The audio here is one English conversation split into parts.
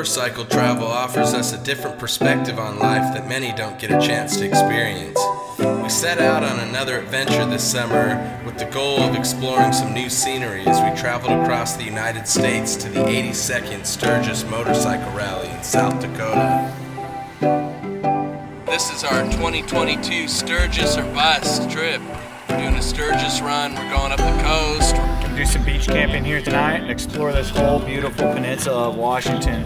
motorcycle travel offers us a different perspective on life that many don't get a chance to experience. We set out on another adventure this summer with the goal of exploring some new scenery as we traveled across the United States to the 82nd Sturgis Motorcycle Rally in South Dakota. This is our 2022 Sturgis or Bust trip. We're doing a Sturgis run, we're going up the coast. We're gonna do some beach camping here tonight and explore this whole beautiful peninsula of Washington.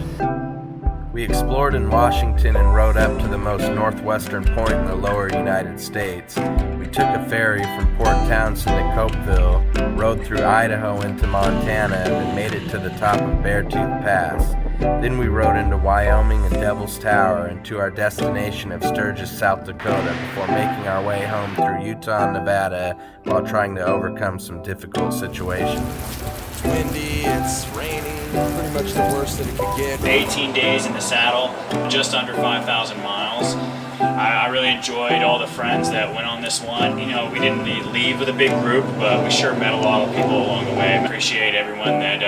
We explored in Washington and rode up to the most northwestern point in the lower United States. We took a ferry from Port Townsend to Copeville, rode through Idaho into Montana, and then made it to the top of Beartooth Pass. Then we rode into Wyoming and Devil's Tower and to our destination of Sturgis, South Dakota, before making our way home through Utah and Nevada while trying to overcome some difficult situations. It's windy, it's raining, pretty much the worst that it could get. 18 days in the saddle, just under 5,000 miles. I really enjoyed all the friends that went on this one. You know, we didn't leave with a big group, but we sure met a lot of people along the way. Appreciate everyone that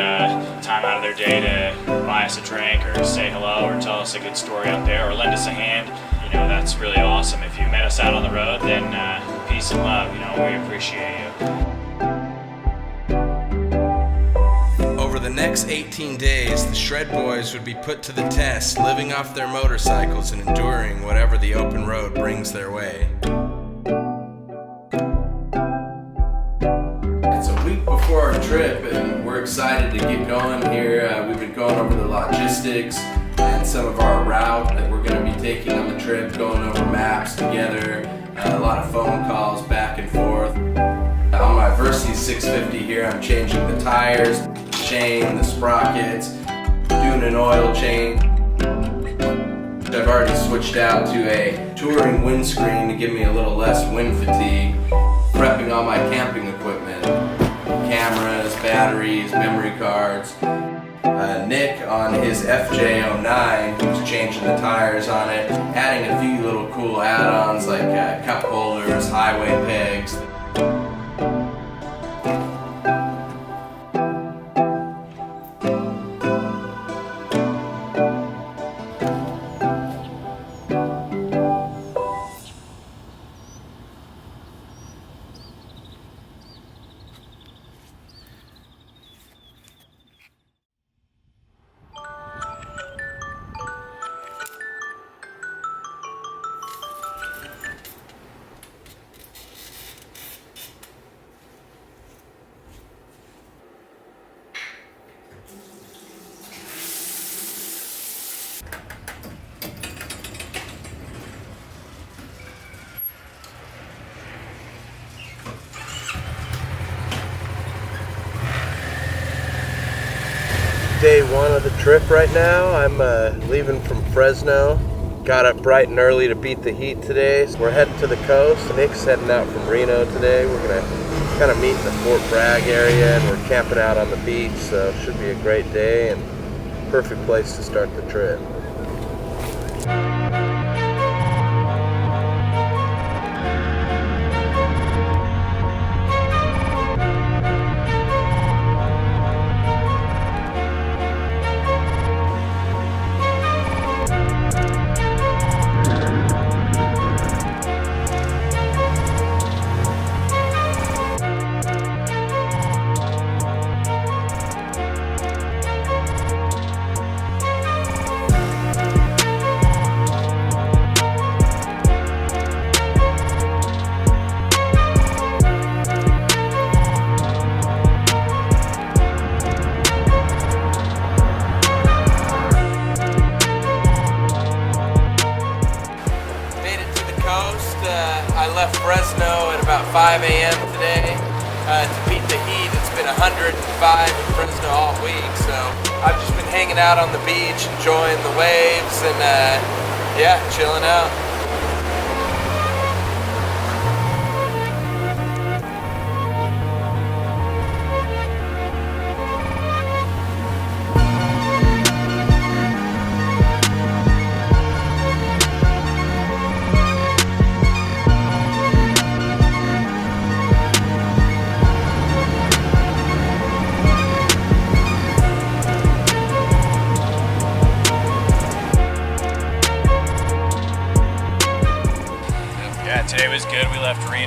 time out of their day to buy us a drink or say hello or tell us a good story out there or lend us a hand. You know, that's really awesome. If you met us out on the road, then peace and love. You know, we appreciate you. Over the next 18 days, the Shred Boys would be put to the test, living off their motorcycles and enduring whatever the open road brings their way. It's a week before our trip, and we're excited to get going here. We've been going over the logistics and some of our route that we're going to be taking on the trip, going over maps together, a lot of phone calls back and forth. On my Versys 650 here, I'm changing the tires, chain, the sprockets, doing an oil change. I've already switched out to a touring windscreen to give me a little less wind fatigue. Prepping all my camping equipment, cameras, batteries, memory cards. Nick on his FJ09, who's changing the tires on it, adding a few little cool add-ons like cup holders, highway pegs. Day one of the trip right now. I'm leaving from Fresno. Got up bright and early to beat the heat today. So we're heading to the coast. Nick's heading out from Reno today. We're gonna kind of meet in the Fort Bragg area, and we're camping out on the beach, so it should be a great day and perfect place to start the trip. I left Fresno at about 5 a.m. today to beat the heat. It's been 105 in Fresno all week, so I've just been hanging out on the beach, enjoying the waves, and yeah, chilling out.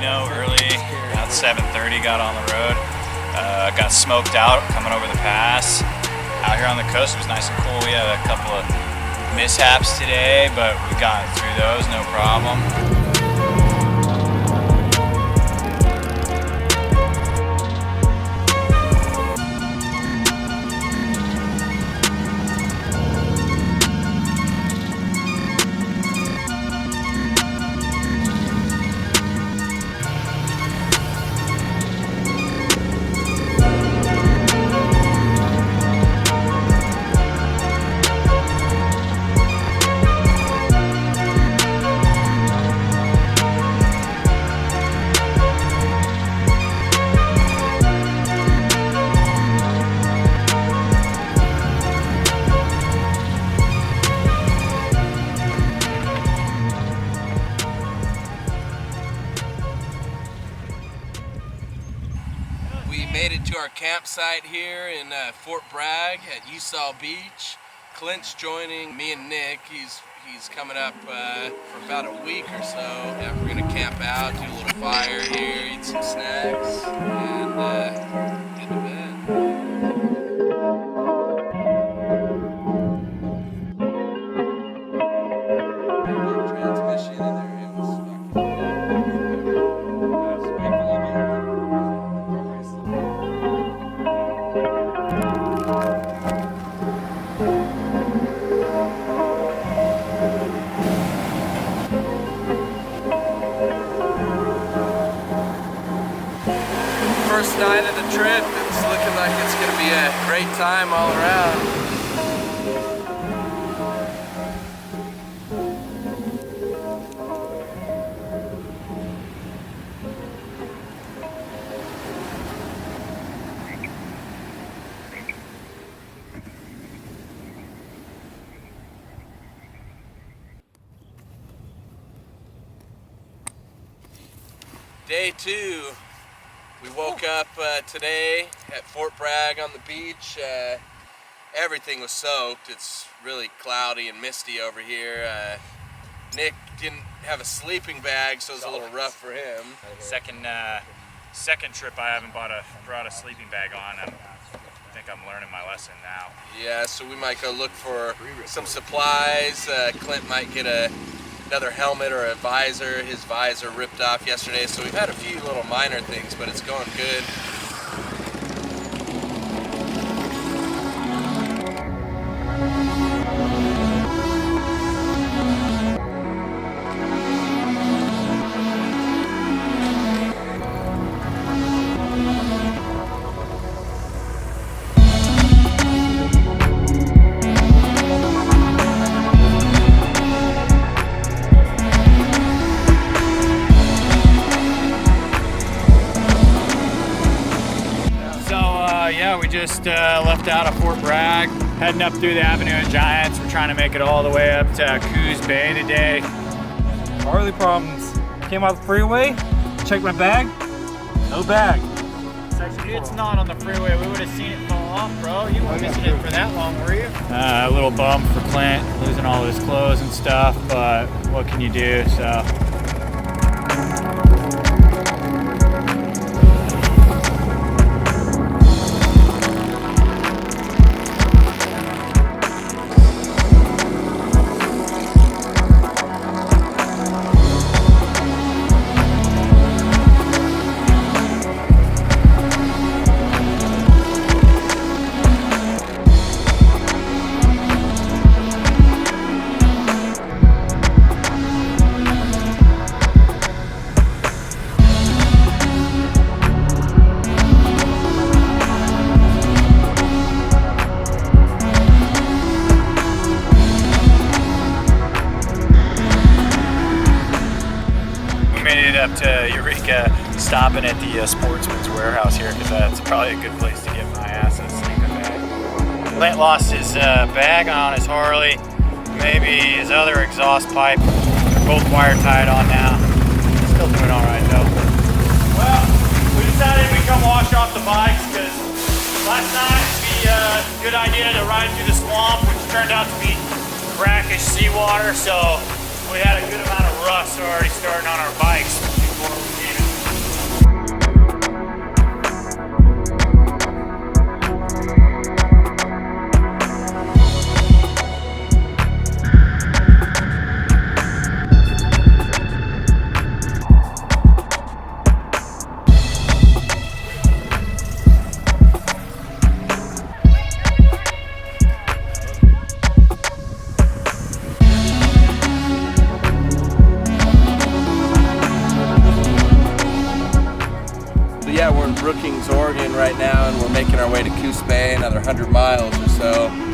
Reno early, about 7:30, got on the road. Got smoked out coming over the pass. Out here on the coast, it was nice and cool. We had a couple of mishaps today, but we got through those, no problem. Made it to our campsite here in Fort Bragg at Utah Beach. Clint's joining me and Nick. He's coming up for about a week or so. Yeah, we're gonna camp out, do a little fire here, eat some snacks, and get to bed. Transmission in there, it was first night of the trip. It's looking like it's going to be a great time all around. Day 2. We woke up today at Fort Bragg on the beach. Everything was soaked. It's really cloudy and misty over here. Nick didn't have a sleeping bag, so it was a little rough for him. Second trip I haven't brought a sleeping bag on. I think I'm learning my lesson now. Yeah, so we might go look for some supplies. Clint might get another helmet or a visor. His visor ripped off yesterday, so we've had a few little minor things, but it's going good. We just left out of Fort Bragg, heading up through the Avenue of Giants. We're trying to make it all the way up to Coos Bay today. Early problems. Came out the freeway, checked my bag, no bag. It's not on the freeway. We would have seen it fall off, bro. You weren't missing it for that long, were you? A little bum for Clint, losing all his clothes and stuff, but what can you do, so. Up to Eureka, stopping at the Sportsman's Warehouse here because that's probably a good place to get my ass a sleeping bag. Clint lost his bag on his Harley, maybe his other exhaust pipe. They're both wire tied on now. Still doing all right though. Well, we decided we'd come wash off the bikes because last night it'd be a good idea to ride through the swamp, which turned out to be brackish seawater, so we had a good amount of rust already starting on our bikes before we came into But yeah, we're in Brookings, Oregon right now, and we're making our way to Coos Bay, another 100 miles or so.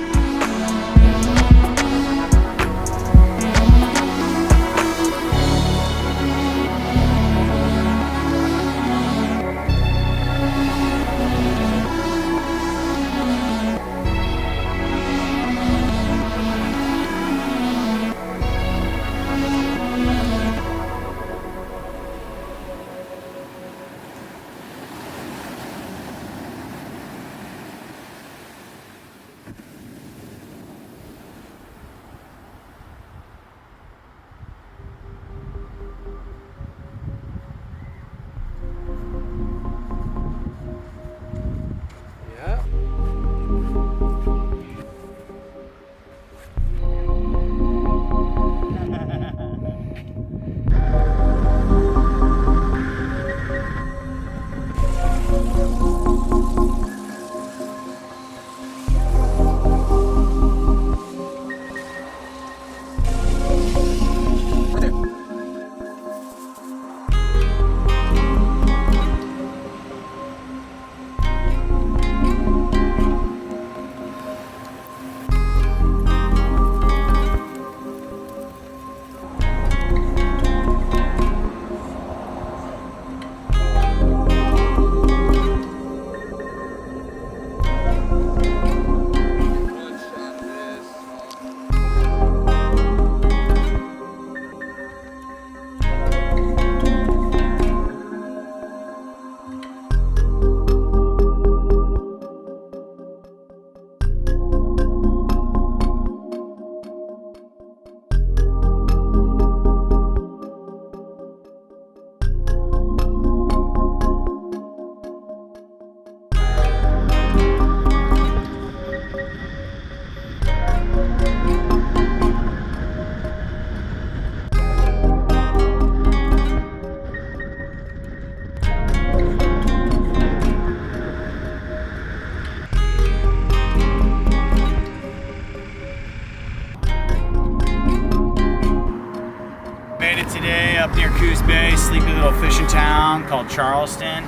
Up near Coos Bay, sleepy little fishing town called Charleston.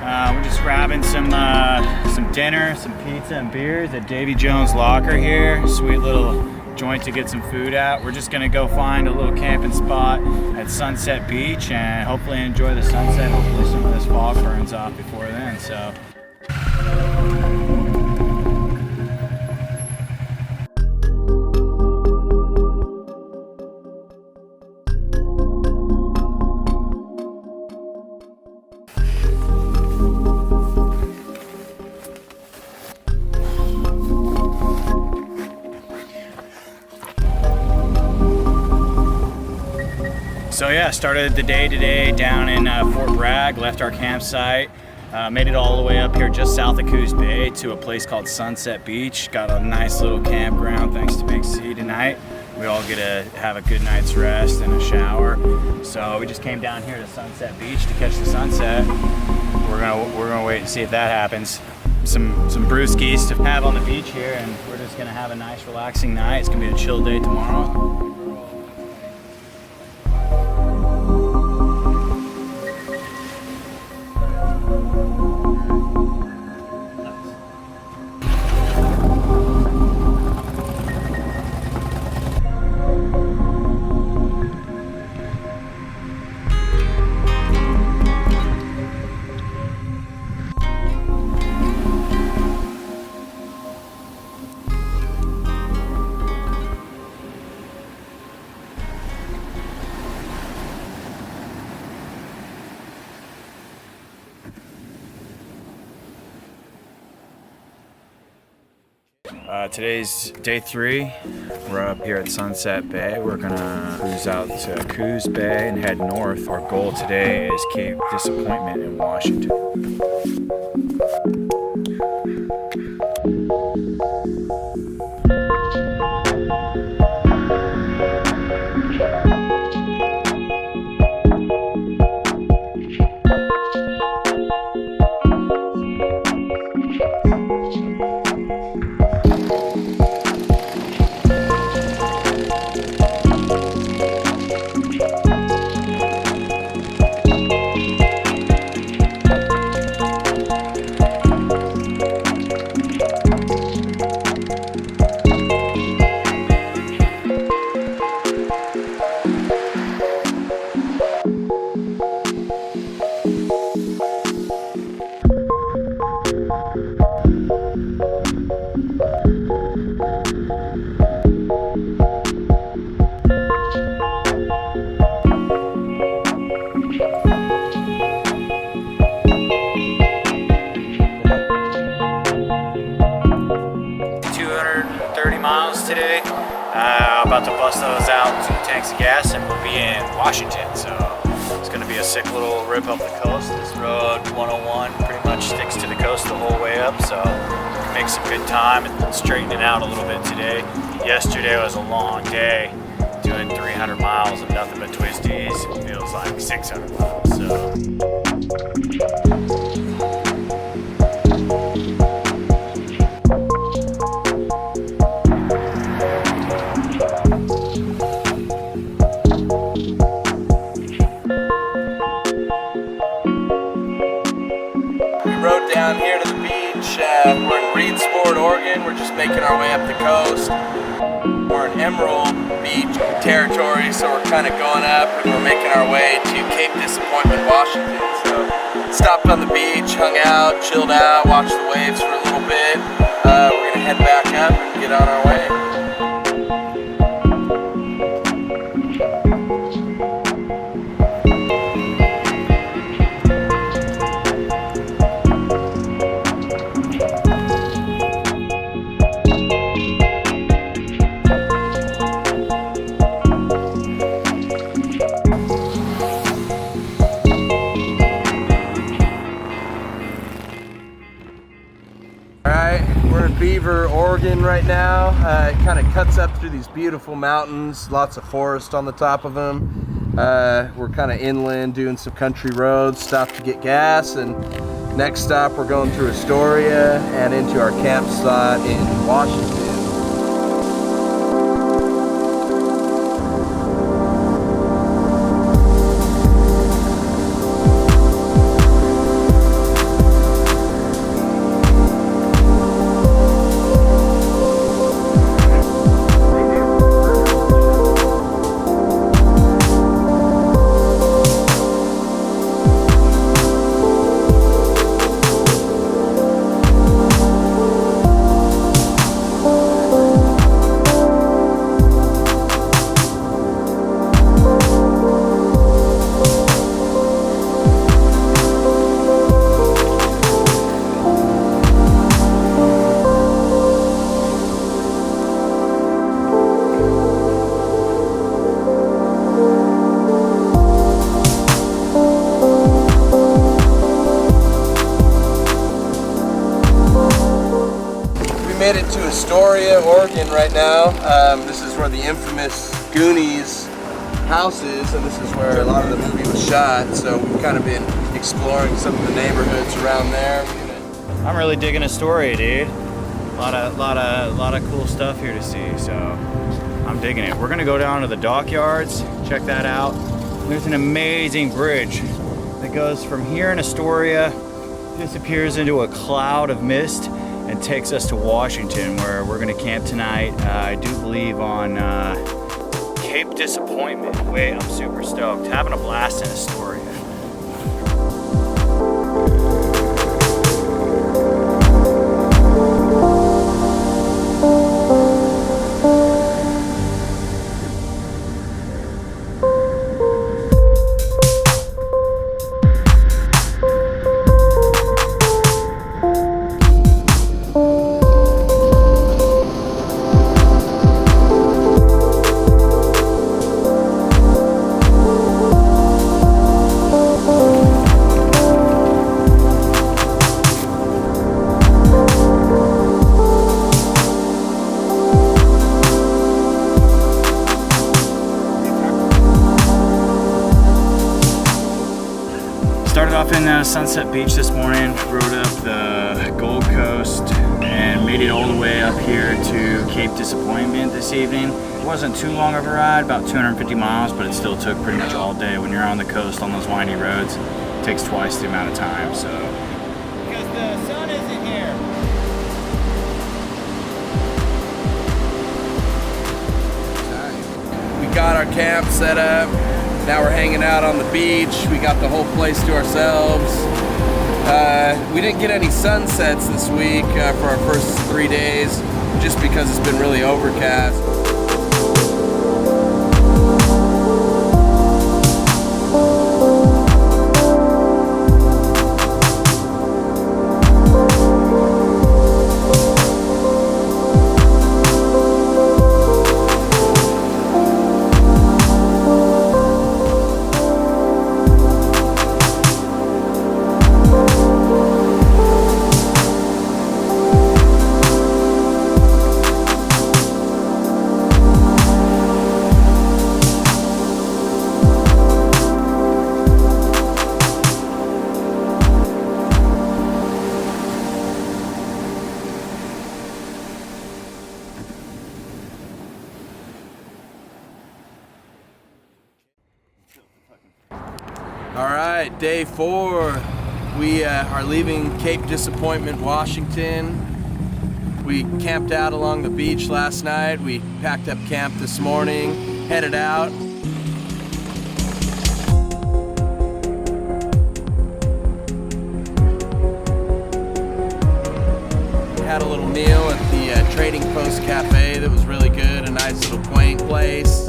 We're just grabbing some dinner, some pizza and beers at Davy Jones' Locker here. Sweet little joint to get some food at. We're just gonna go find a little camping spot at Sunset Beach and hopefully enjoy the sunset. Hopefully some of this fog burns off before then. So. So yeah, started the day today down in Fort Bragg, left our campsite, made it all the way up here just south of Coos Bay to a place called Sunset Beach. Got a nice little campground thanks to Big C tonight. We all get to have a good night's rest and a shower. So we just came down here to Sunset Beach to catch the sunset. We're gonna wait and see if that happens. Some brewskis to have on the beach here, and we're just gonna have a nice relaxing night. It's gonna be a chill day tomorrow. Today's day 3. We're up here at Sunset Bay. We're gonna cruise out to Coos Bay and head north. Our goal today is Cape Disappointment in Washington. About to bust those out, 2 tanks of gas, and we'll be in Washington. So it's going to be a sick little rip up the coast. This road 101 pretty much sticks to the coast the whole way up, so make some good time and straighten it out a little bit today. Yesterday was a long day, doing 300 miles of nothing but twisties. It feels like 600 miles. So. Down here to the beach. We're in Reedsport, Oregon. We're just making our way up the coast. We're in Emerald Beach territory, so we're kind of going up and we're making our way to Cape Disappointment, Washington. So stopped on the beach, hung out, chilled out, watched the waves for a little bit. We're gonna head back up and get on our way. Beaver, Oregon right now. It kind of cuts up through these beautiful mountains, lots of forest on the top of them. We're kind of inland doing some country roads, stopped to get gas, and next stop we're going through Astoria and into our campsite in Washington. Made it to Astoria, Oregon right now. This is where the infamous Goonies house is, and this is where a lot of the movie was shot. So we've kind of been exploring some of the neighborhoods around there. I'm really digging Astoria, dude. A lot of cool stuff here to see. So I'm digging it. We're gonna go down to the dockyards, check that out. There's an amazing bridge that goes from here in Astoria, disappears into a cloud of mist, and takes us to Washington, where we're gonna camp tonight. I do believe on Cape Disappointment. Wait, I'm super stoked. Having a blast in Astoria. Started off in Sunset Beach this morning, rode up the Gold Coast, and made it all the way up here to Cape Disappointment this evening. It wasn't too long of a ride, about 250 miles, but it still took pretty much all day. When you're on the coast on those windy roads, it takes twice the amount of time, so. Because the sun isn't here. We got our camp set up. Now we're hanging out on the beach. We got the whole place to ourselves. We didn't get any sunsets this week for our first 3 days, just because it's been really overcast. right, day 4. We are leaving Cape Disappointment, Washington. We camped out along the beach last night. We packed up camp this morning, headed out. Had a little meal at the Trading Post Cafe that was really good, a nice little quaint place.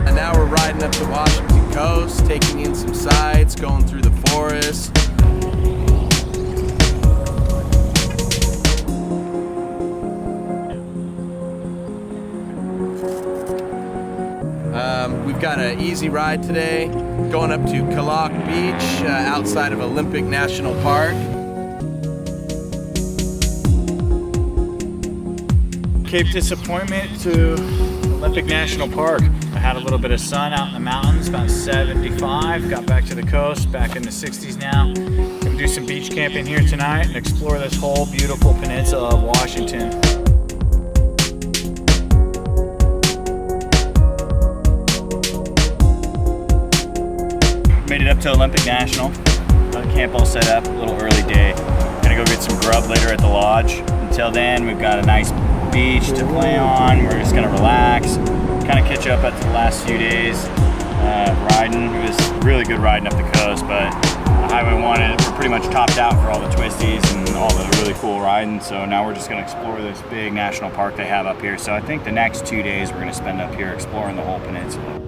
And now we're riding up the Washington coast, taking in some sights, going through the forest. We've got an easy ride today, going up to Kalaloch Beach outside of Olympic National Park. Cape Disappointment to Olympic National Park. I had a little bit of sun out in the mountains, about 75. Got back to the coast, back in the 60s now. Gonna do some beach camping here tonight and explore this whole beautiful peninsula of Washington. Made it up to Olympic National. Got the camp all set up, a little early day. Gonna go get some grub later at the lodge. Until then, we've got a nice beach to play on. We're just gonna relax, kind of catch up at the last few days riding. It was really good riding up the coast, but the Highway 1, we're pretty much topped out for all the twisties and all the really cool riding. So now we're just gonna explore this big national park they have up here. So I think the next 2 days we're gonna spend up here exploring the whole peninsula.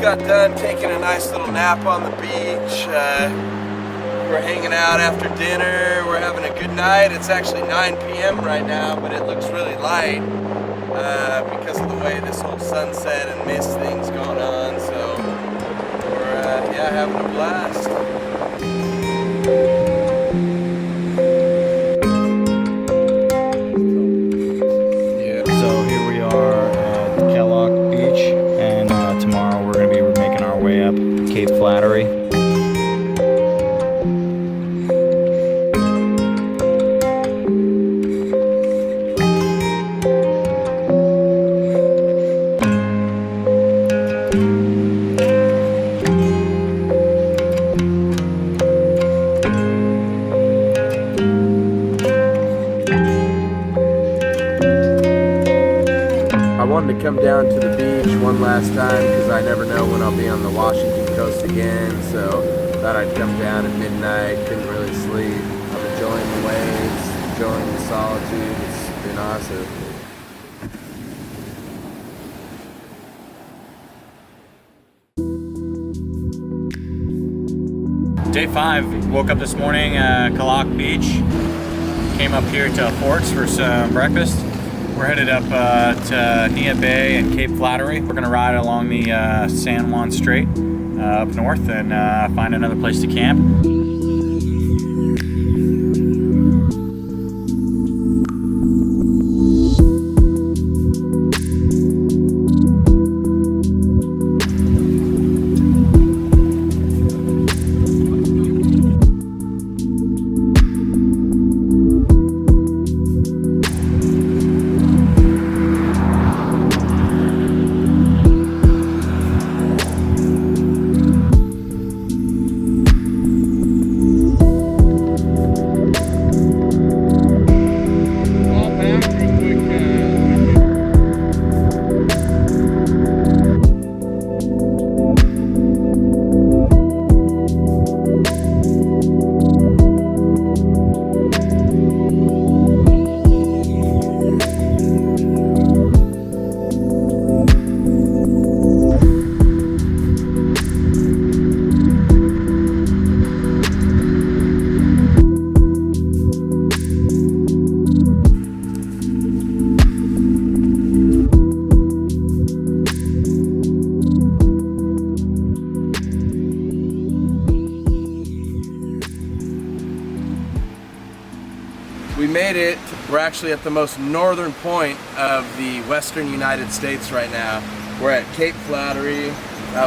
Got done taking a nice little nap on the beach. We're hanging out after dinner. We're having a good night. It's actually 9 p.m. right now, but it looks really light because of the way this whole sunset and mist thing's going on. So we're yeah, having a blast. So here we are at Kalaloch Beach, and tomorrow we're going to be making our way up Cape Flattery. I wanted to come down to the beach one last time because I never know when I'll be on the Washington coast again, so thought I'd come down at midnight. Couldn't really sleep. I'm enjoying the waves, enjoying the solitude. It's been awesome. Day 5, woke up this morning at Kalaloch Beach, came up here to Forks for some breakfast. We're headed up to Nia Bay and Cape Flattery. We're gonna ride along the San Juan Strait up north and find another place to camp. made it. We're actually at the most northern point of the western United States right now. We're at Cape Flattery.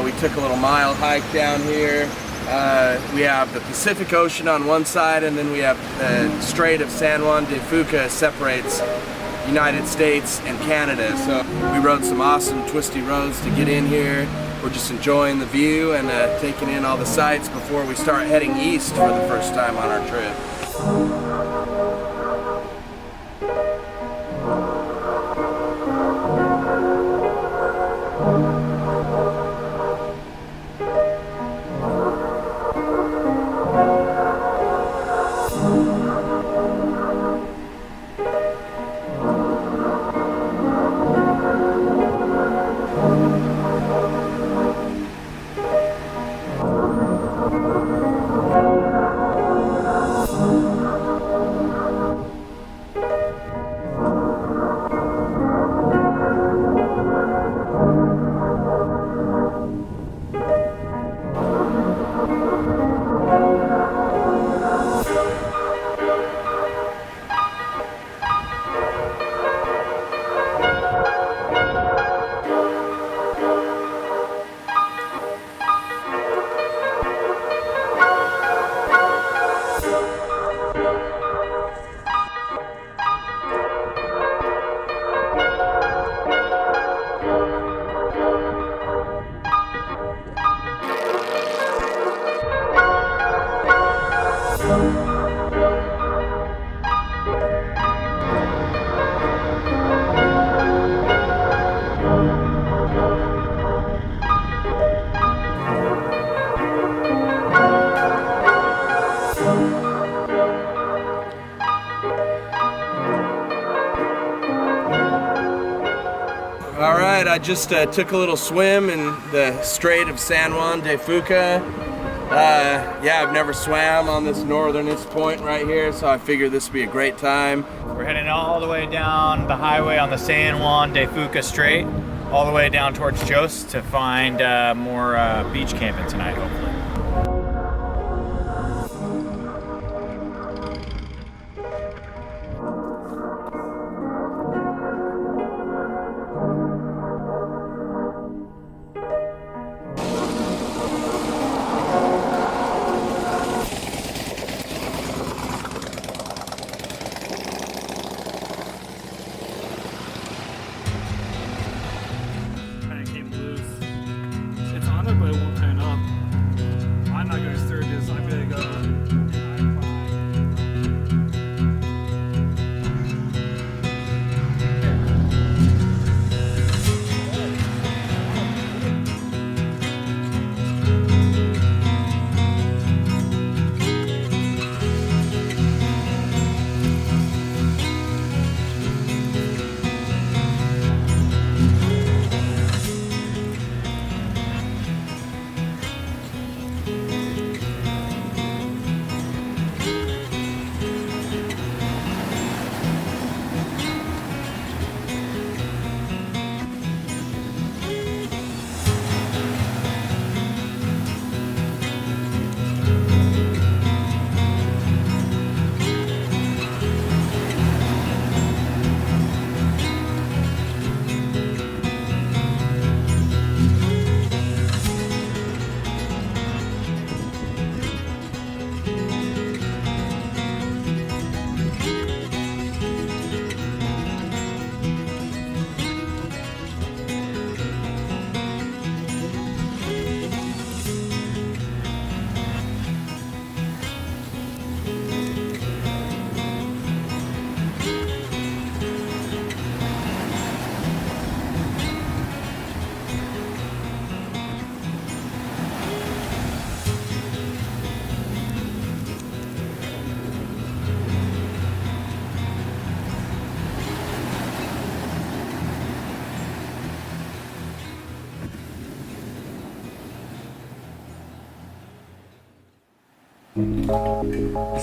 We took a little mile hike down here. We have the Pacific Ocean on one side, and then we have the Strait of San Juan de Fuca separates United States and Canada. So we rode some awesome twisty roads to get in here. We're just enjoying the view and taking in all the sights before we start heading east for the first time on our trip. Alright, I just took a little swim in the Strait of San Juan de Fuca. Yeah, I've never swam on this northernest point right here, so I figured this would be a great time. We're heading all the way down the highway on the San Juan de Fuca Strait, all the way down towards Jos to find more beach camping tonight, hopefully. But it won't turn up. I'm not going to Sturgis. I'm going to go.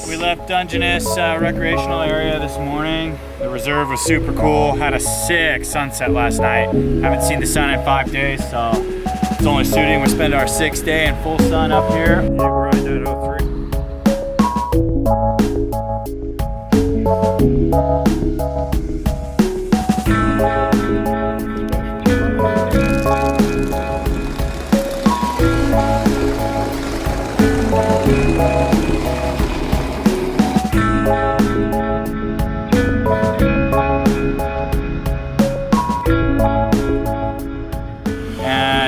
We left Dungeness recreational area this morning. The reserve was super cool. Had a sick sunset last night. Haven't seen the sun in 5 days, so it's only suiting. We spend our 6th day in full sun up here. Yeah, we're riding at 03.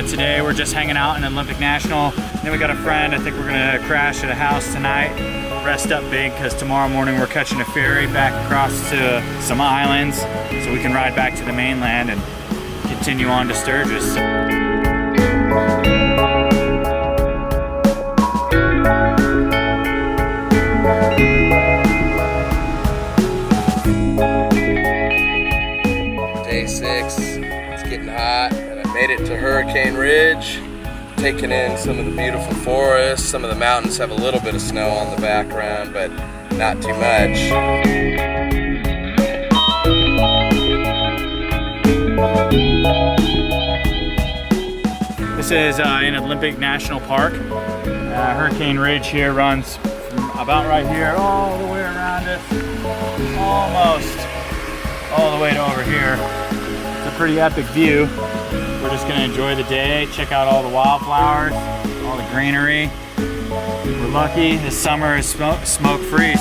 Today we're just hanging out in Olympic National. Then we got a friend. I think we're gonna crash at a house tonight. Rest up big because tomorrow morning we're catching a ferry back across to some islands so we can ride back to the mainland and continue on to Sturgis. Day 6, it's getting hot. Made it to Hurricane Ridge, taking in some of the beautiful forests. Some of the mountains have a little bit of snow on the background, but not too much. This is in Olympic National Park. Hurricane Ridge here runs from about right here all the way around us, almost all the way to over here. It's a pretty epic view. We're just gonna enjoy the day, check out all the wildflowers, all the greenery. We're lucky, this summer is smoke-free.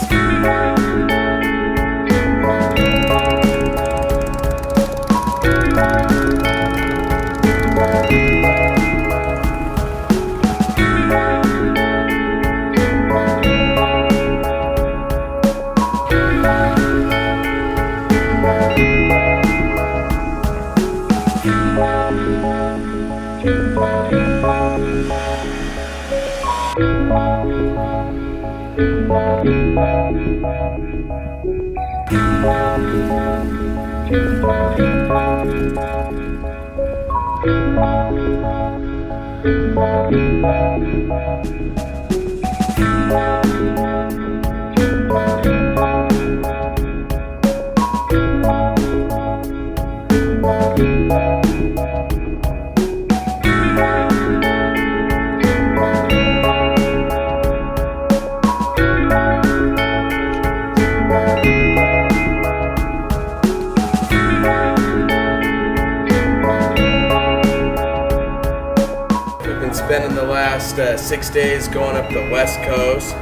Spending the last 6 days going up the west coast.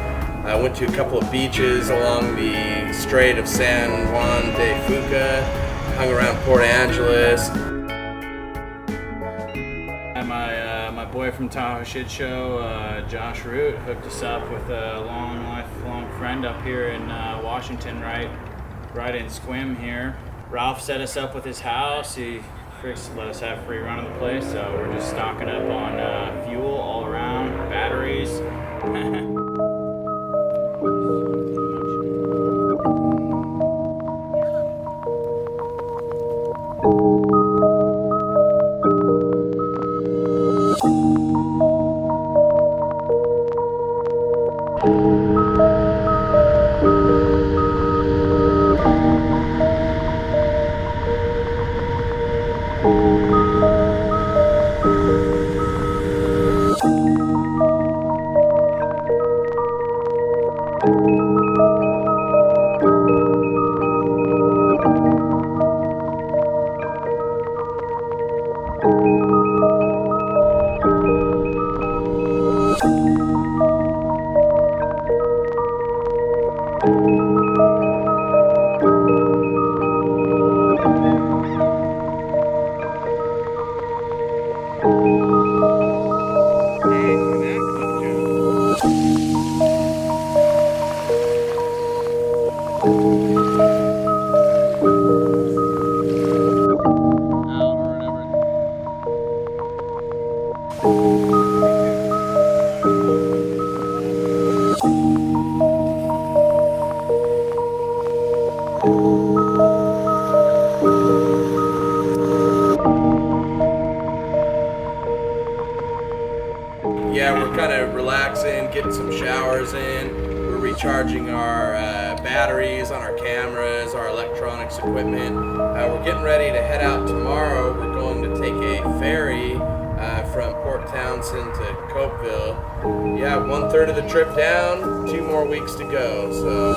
I went to a couple of beaches along the Strait of San Juan de Fuca, hung around Port Angeles. My boy from Tahoe Shit Show, Josh Root, hooked us up with a lifelong friend up here in Washington, right in Sequim here. Ralph set us up with his house. He let us have free run of the place, so we're just stocking up on fuel all around, batteries. Yeah, we're kind of relaxing, getting some showers in. We're recharging our batteries on our cameras, our electronics equipment. We're getting ready to head out tomorrow. We're going to take a ferry from Port Townsend to Copeville. Yeah, 1/3 of the trip down, 2 more weeks to go. So.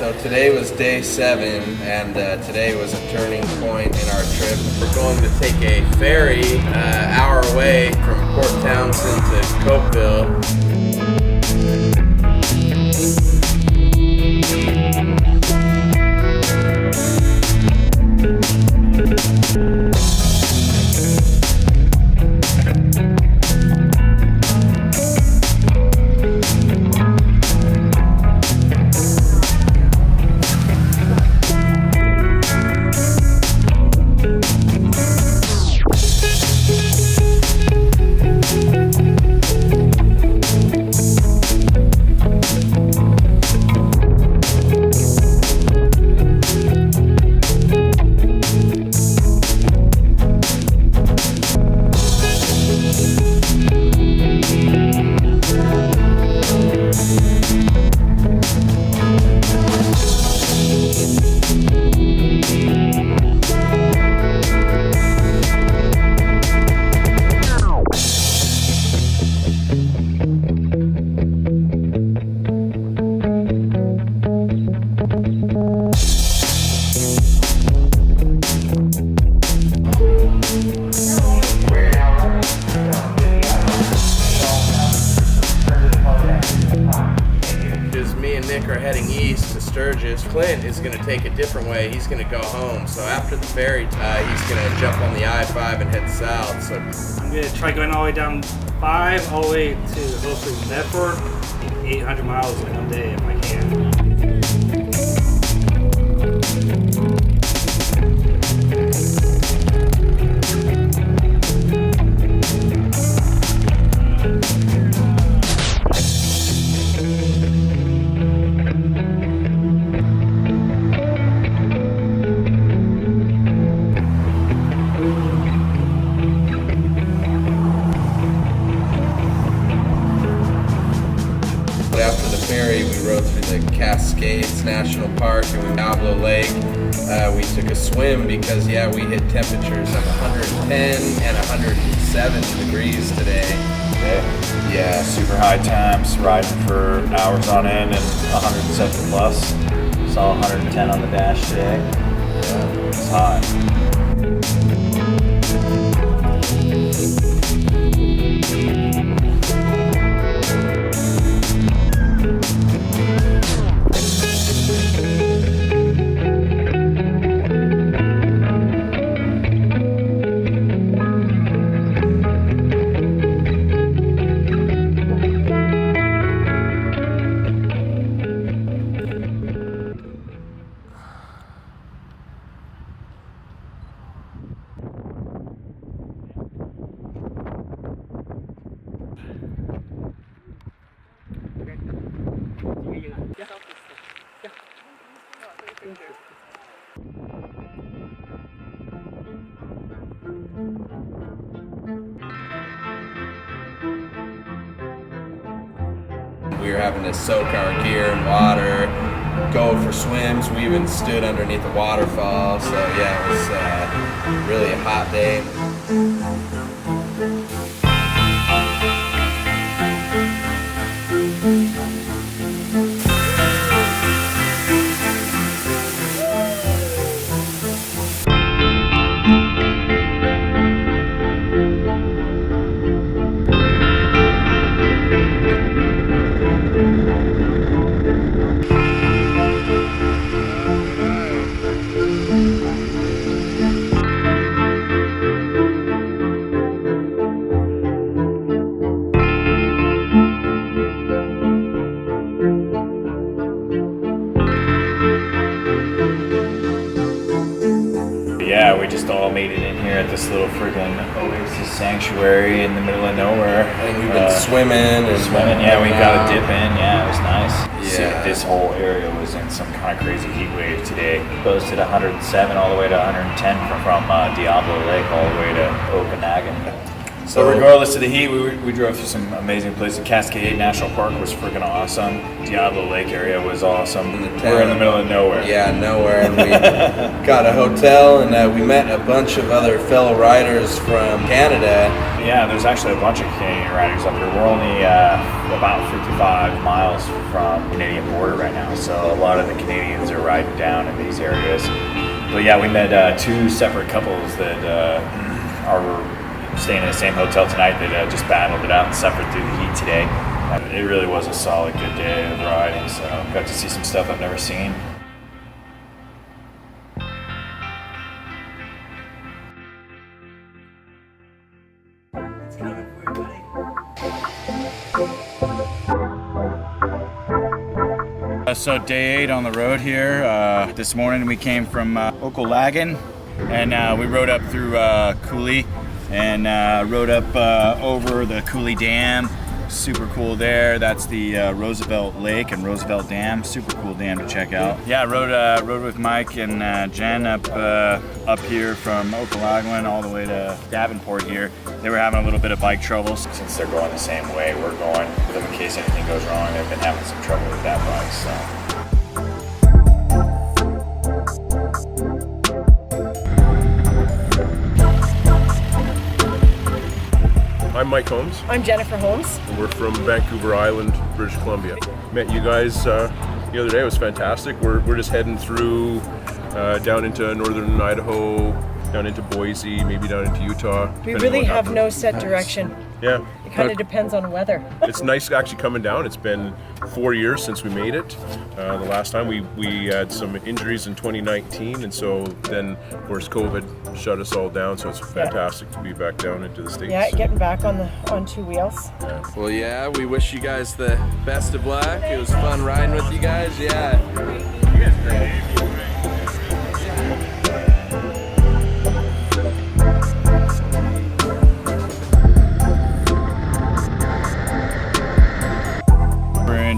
So today was day 7, and today was a turning point in our trip. We're going to take a ferry hour away from Port Townsend to Cokeville. Sturgis. Clint is going to take a different way. He's going to go home. So after the ferry, he's going to jump on the I-5 and head south. So I'm going to try going all the way down 5, all the way to hopefully Medford, 800 miles in one day if I can. we rode through the Cascades National Park and Diablo Lake. We took a swim because, we hit temperatures of 110 and 107 degrees today. Yeah, super high times, riding for hours on end and 107 plus. Saw 110 on the dash today. Yeah, it's hot. We were having to soak our gear in water, go for swims. We even stood underneath a waterfall. So it was really a hot day. Yeah, we just all made it in here at this little friggin' oasis sanctuary in the middle of nowhere. And we've been swimming. We got a dip in. Yeah, it was nice. Yeah. This whole area was in some kind of crazy heat wave today. Posted 107 all the way to 110 from Diablo Lake all the way to Okanogan. So regardless of the heat, we drove through some amazing places. Cascade National Park was freaking awesome. Diablo Lake area was awesome. We're in the middle of nowhere. Yeah, nowhere. And we got a hotel, and we met a bunch of other fellow riders from Canada. Yeah, there's actually a bunch of Canadian riders up here. We're only about 55 miles from the Canadian border right now, so a lot of the Canadians are riding down in these areas. But yeah, we met 2 separate couples that are staying in the same hotel tonight that just battled it out and suffered through the heat today. It really was a solid, good day of riding, so got to see some stuff I've never seen. So day 8 on the road here. This morning we came from Okanogan, and we rode up through Cooley and rode up over the Cooley Dam. Super cool there. That's the Roosevelt Lake and Roosevelt Dam. Super cool dam to check out. Yeah, rode with Mike and Jen up here from Okanogan all the way to Davenport here. They were having a little bit of bike troubles. Since they're going the same way we're going, with them in case anything goes wrong, they've been having some trouble with that bike. So. I'm Mike Holmes. I'm Jennifer Holmes. And we're from Vancouver Island, British Columbia. Met you guys the other day. It was fantastic. We're just heading through down into northern Idaho, down into Boise, maybe down into Utah. We really have no set direction. Yeah. It kind of depends on weather. It's nice actually coming down. It's been 4 years since we made it. The last time we had some injuries in 2019, and so then of course COVID shut us all down. So it's fantastic to be back down into the States. Yeah, getting back on 2 wheels. Yeah. Well, yeah, we wish you guys the best of luck. It was fun riding with you guys. Yeah. You guys are great.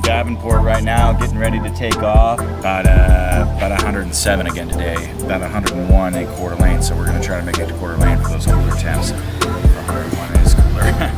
Davenport right now, getting ready to take off. About 107 again today, about 101 in Coeur d'Alene, so we're going to try to make it to Coeur d'Alene for those cooler temps. 101 is cooler.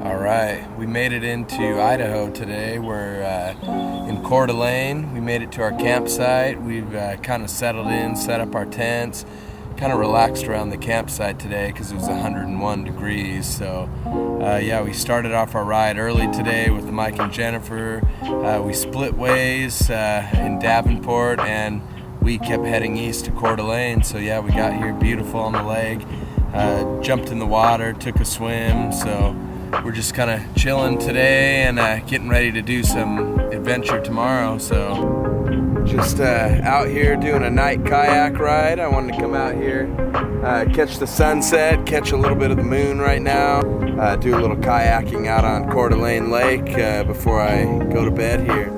Alright, we made it into Idaho today. We're in Coeur d'Alene. We made it to our campsite. We've kind of settled in, set up our tents, kind of relaxed around the campsite today because it was 101 degrees. So yeah, we started off our ride early today with Mike and Jennifer. We split ways in Davenport, and we kept heading east to Coeur d'Alene. So yeah, we got here beautiful on the lake, jumped in the water, took a swim. So we're just kind of chilling today and getting ready to do some adventure tomorrow. So just out here doing a night kayak ride. I wanted to come out here, catch the sunset, catch a little bit of the moon right now, do a little kayaking out on Coeur d'Alene Lake before I go to bed here.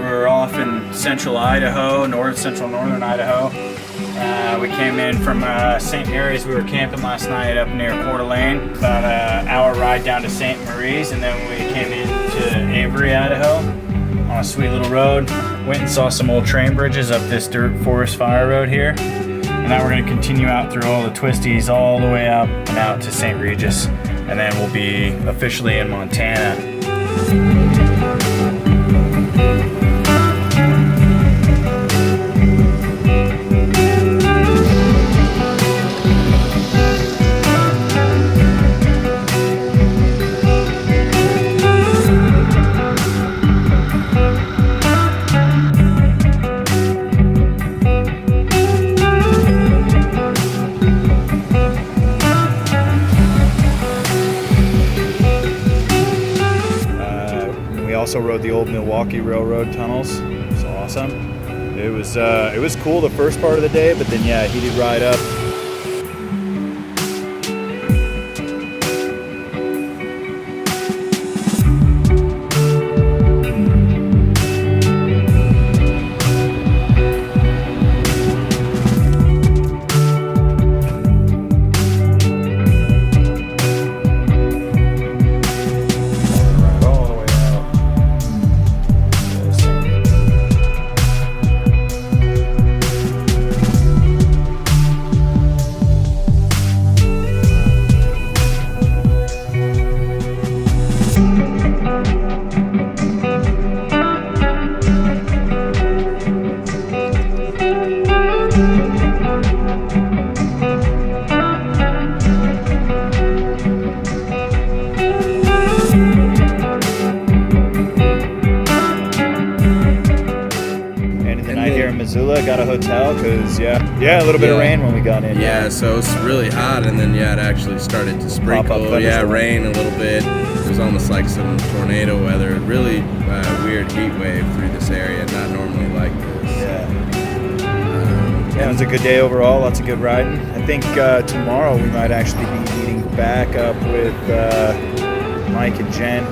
we're off in central Idaho, northern Idaho. We came in from St. Mary's. We were camping last night up near Coeur d'Alene, about an hour ride down to St. Mary's, and then we came into Avery, Idaho, on a sweet little road. Went and saw some old train bridges up this dirt forest fire road here. And now we're going to continue out through all the twisties all the way up and out to St. Regis. And then we'll be officially in Montana. Also rode the old Milwaukee Railroad tunnels. It was awesome. It was cool the first part of the day, but then yeah, heated ride up. Missoula, got a hotel because yeah, a little bit of rain when we got in. Yeah, so it's really hot, and then yeah, it actually started to sprinkle. Yeah, rain a little bit. It was almost like some tornado weather. Really weird heat wave through this area. Not normally like this. Yeah, it was a good day overall. Lots of good riding. I think tomorrow we might actually be meeting back up with Mike and Jen.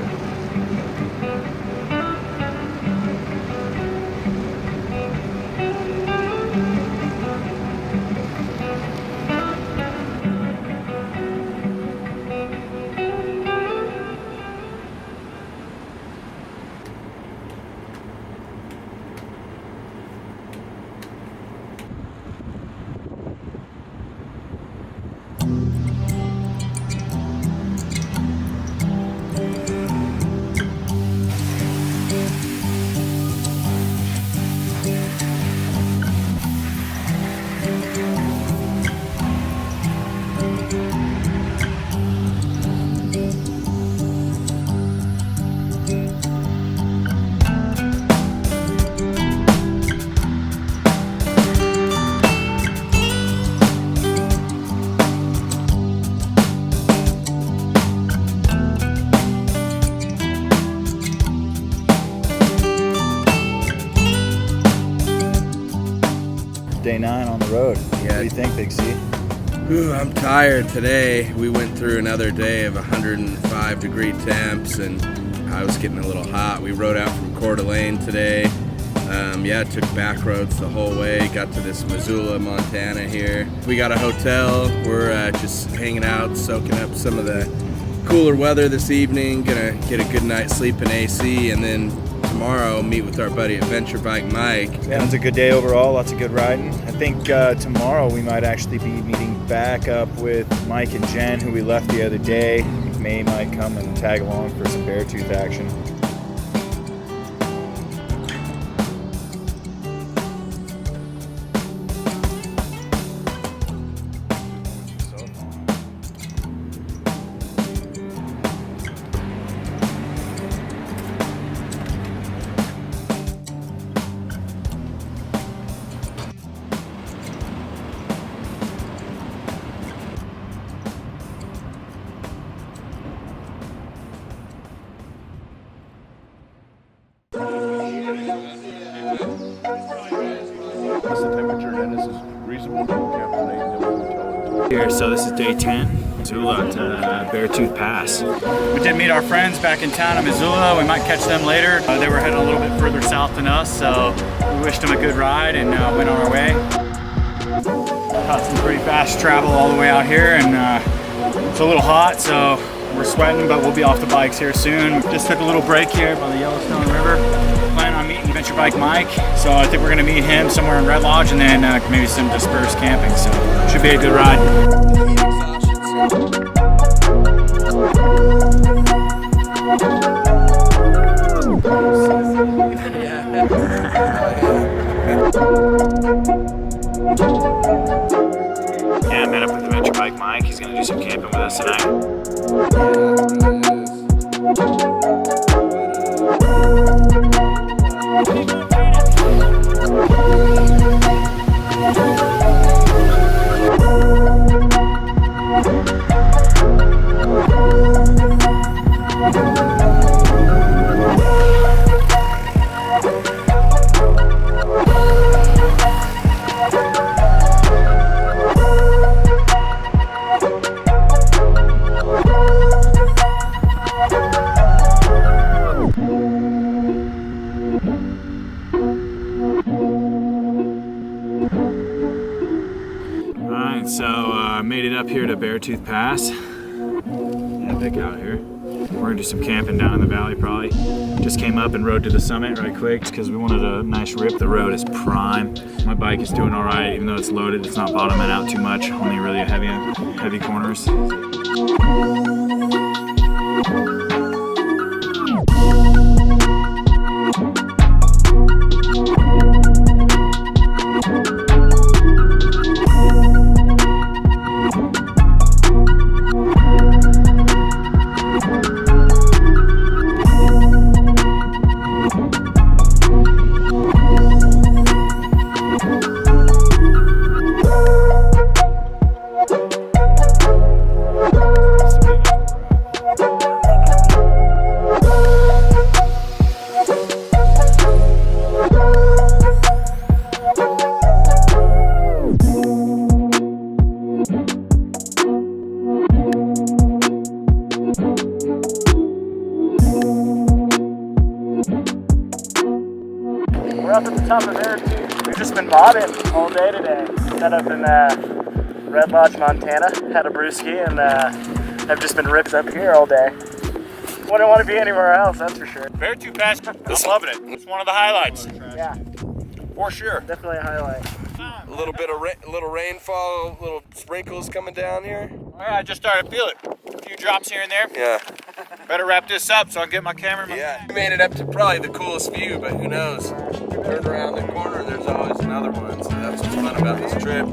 Day 9 on the road. Yeah. What do you think, Big C? Ooh, I'm tired today. We went through another day of 105 degree temps, and I was getting a little hot. We rode out from Coeur d'Alene today. Took back roads the whole way. Got to this Missoula, Montana here. We got a hotel. We're just hanging out, soaking up some of the cooler weather this evening. Gonna get a good night's sleep in AC, and then tomorrow meet with our buddy Adventure Bike Mike. Yeah, it was a good day overall. Lots of good riding. I think tomorrow we might actually be meeting back up with Mike and Jen, who we left the other day. I think May might come and tag along for some Beartooth action. What's the temperature, Dennis? Is reasonable to camp tonight in the hotel? Here, so this is day 10. Missoula to Beartooth Pass. We did meet our friends back in town in Missoula. We might catch them later. They were heading a little bit further south than us, so we wished them a good ride and went on our way. Got some pretty fast travel all the way out here, and it's a little hot, so we're sweating, but we'll be off the bikes here soon. Just took a little break here by the Yellowstone River. Plan on meeting Adventure Bike Mike, so I think we're gonna meet him somewhere in Red Lodge, and then maybe some dispersed camping, so should be a good ride. Yeah, I met up with Adventure Bike Mike. He's gonna do some camping with us tonight. Made it up here to Beartooth Pass. Epic out here. We're gonna do some camping down in the valley probably. Just came up and rode to the summit right quick because we wanted a nice rip. The road is prime. My bike is doing all right, even though it's loaded. It's not bottoming out too much. Only really heavy corners. We're up at the top of Beartooth. We've just been mobbing all day today. Set up in Red Lodge, Montana. Had a brewski and have just been ripped up here all day. Wouldn't want to be anywhere else, that's for sure. Beartooth Pass, I'm loving it. It's one of the highlights. Yeah, For sure. definitely a highlight. A little bit of little rainfall, little sprinkles coming down here. Oh, yeah, I just started to feel it. A few drops here and there. Yeah. Better wrap this up so I can get my camera. Yeah. We made it up to probably the coolest view, but who knows? Turn around the corner and there's always another one. So that's what's fun about this trip.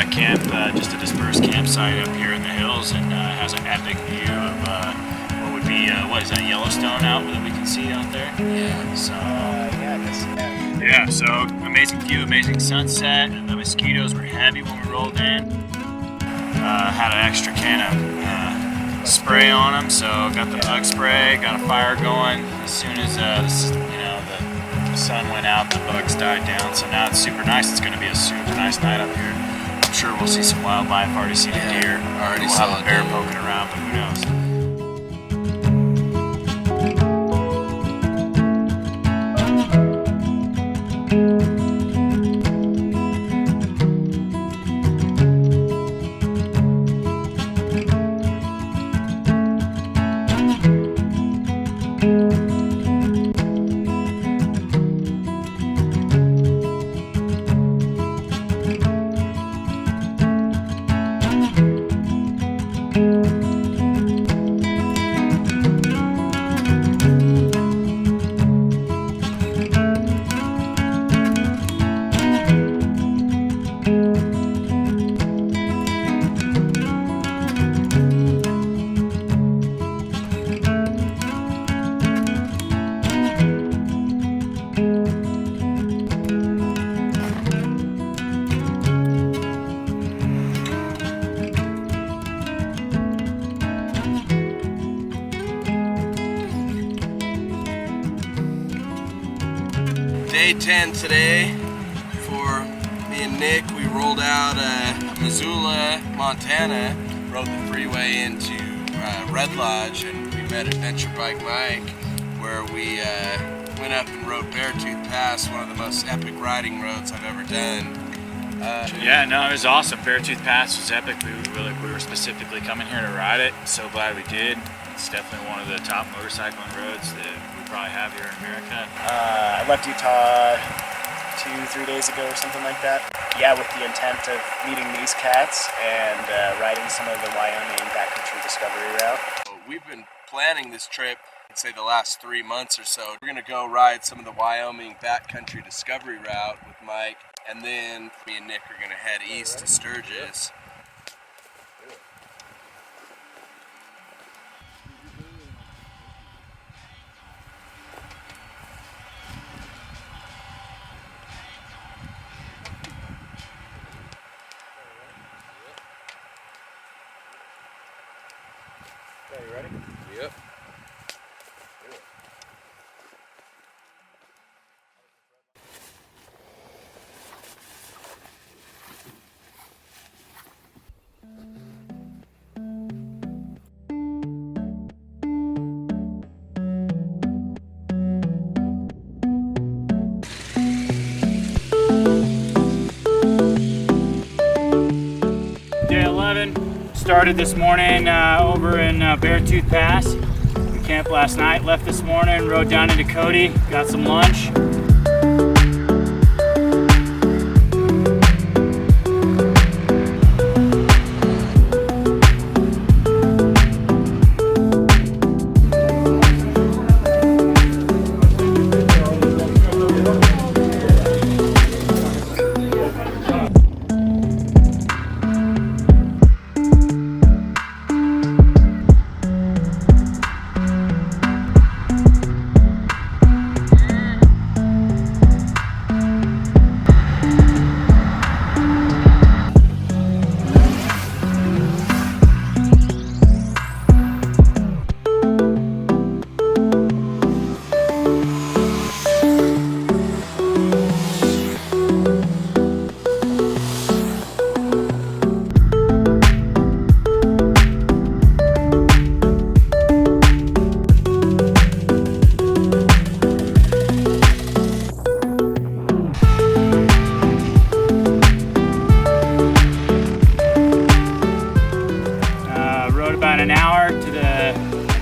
camp, just a dispersed campsite up here in the hills, and has an epic view of what would be, what is that, Yellowstone out that we can see out there? Yeah. So, Yeah, I guess, yeah. yeah, so amazing view, amazing sunset. The mosquitoes were heavy when we rolled in. Had an extra can of spray on them, so got the bug spray, got a fire going. As soon as the sun went out, the bugs died down. So now it's super nice. It's going to be a super nice night up here. I'm sure we'll see some wildlife. Already seen a deer. Already we'll saw have a a bear deer. poking around, but who knows? Day 10 today for me and Nick. We rolled out Missoula, Montana, rode the freeway into Red Lodge, and we met Adventure Bike Mike, where we went up and rode Beartooth Pass, one of the most epic riding roads I've ever done. Yeah, no, it was awesome. Beartooth Pass was epic. We were specifically coming here to ride it. So glad we did. It's definitely one of the top motorcycling roads that we probably have here in America. I left Utah 2-3 days ago or something like that. Yeah, with the intent of meeting these cats and riding some of the Wyoming backcountry discovery route. We've been planning this trip, I'd say the last 3 months or so. We're gonna go ride some of the Wyoming backcountry discovery route with Mike, and then me and Nick are gonna head east to Sturgis. Okay, you ready? Yep. Day 11 started this morning over in Beartooth Pass. We camped last night, left this morning, rode down into Cody, got some lunch. About an hour to the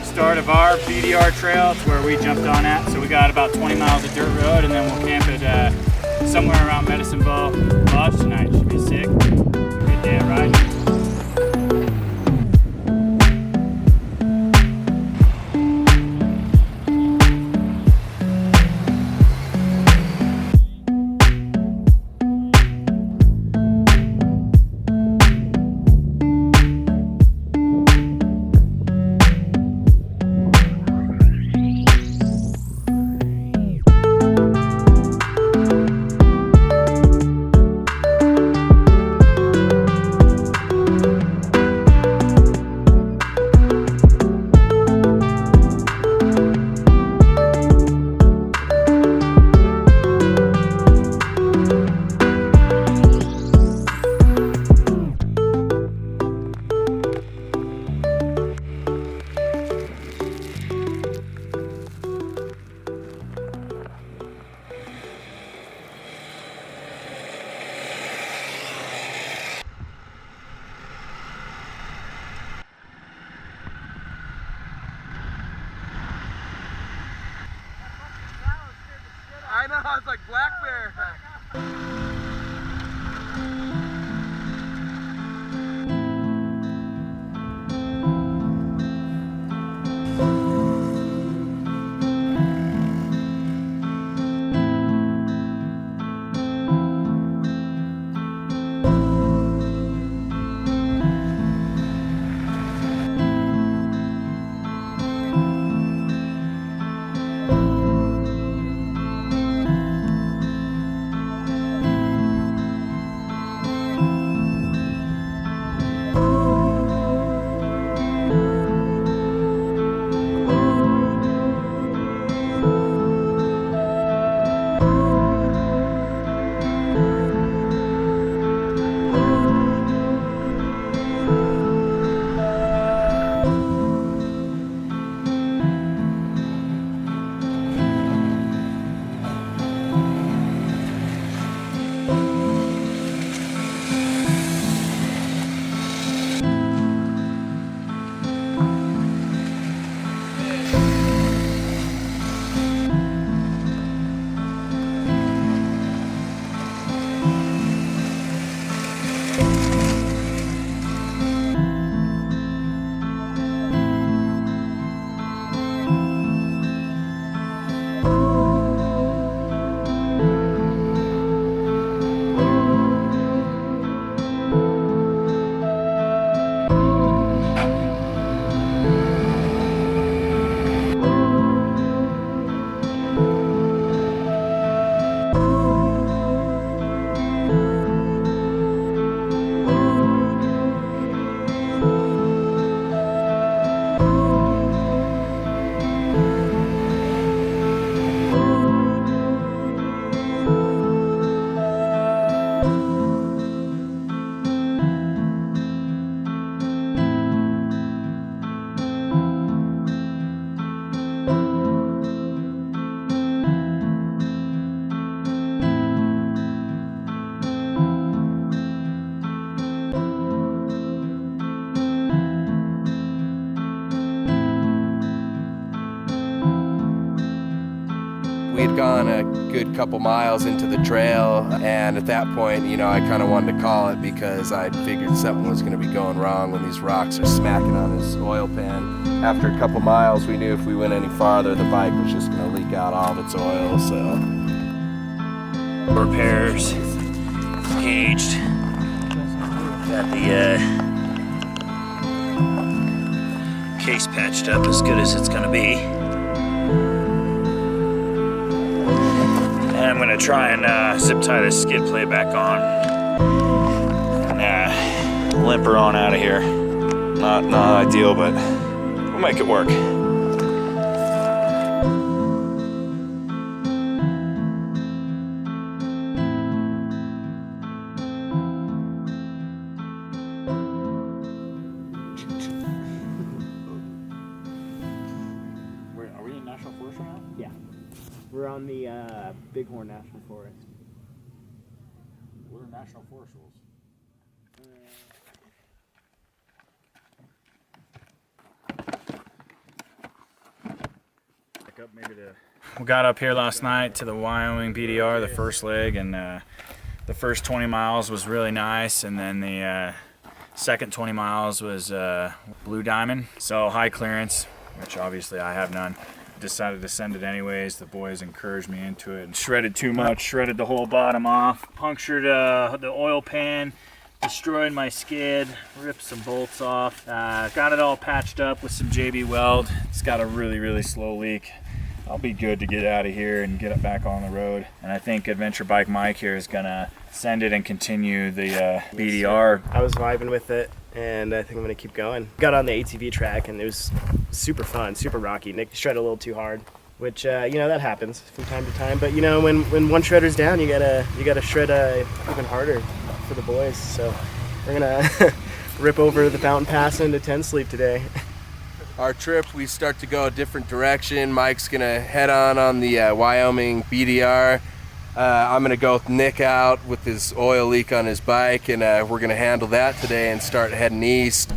start of our BDR trail. It's where we jumped on at. So we got about 20 miles of dirt road, and then we'll camp at somewhere around Medicine Bow Lodge tonight. Should be sick. Good day of riding. It's like black bear. We had gone a good couple miles into the trail, and at that point, you know, I kind of wanted to call it because I figured something was going to be going wrong when these rocks are smacking on this oil pan. After a couple miles, we knew if we went any farther, the bike was just going to leak out all of its oil, so. Repairs, caged, got the case patched up as good as it's going to be. I'm gonna try and zip tie this skid plate back on and limp her on out of here. Not ideal, but we'll make it work. Are we in National Forest right now? Yeah. We're on the Bighorn National Forest. What are National Forest rules? We got up here last night to the Wyoming BDR, the first leg, and the first 20 miles was really nice, and then the second 20 miles was Blue Diamond, so high clearance, which obviously I have none. Decided to send it anyways. The boys encouraged me into it. Shredded too much, shredded the whole bottom off, punctured the oil pan, destroyed my skid, ripped some bolts off, got it all patched up with some JB Weld. It's got a really slow leak. I'll be good to get out of here and get it back on the road. And I think Adventure Bike Mike here is gonna send it and continue the BDR. I was vibing with it, and I think I'm gonna keep going. Got on the ATV track, and it was super fun, super rocky. Nick shredded a little too hard, which you know, that happens from time to time. But you know, when one shredder's down, you gotta shred even harder for the boys. So we're gonna rip over the Fountain Pass into 10 Sleep today. Our trip, we start to go a different direction. Mike's gonna head on the Wyoming BDR. I'm gonna go with Nick out with his oil leak on his bike, and we're gonna handle that today and start heading east.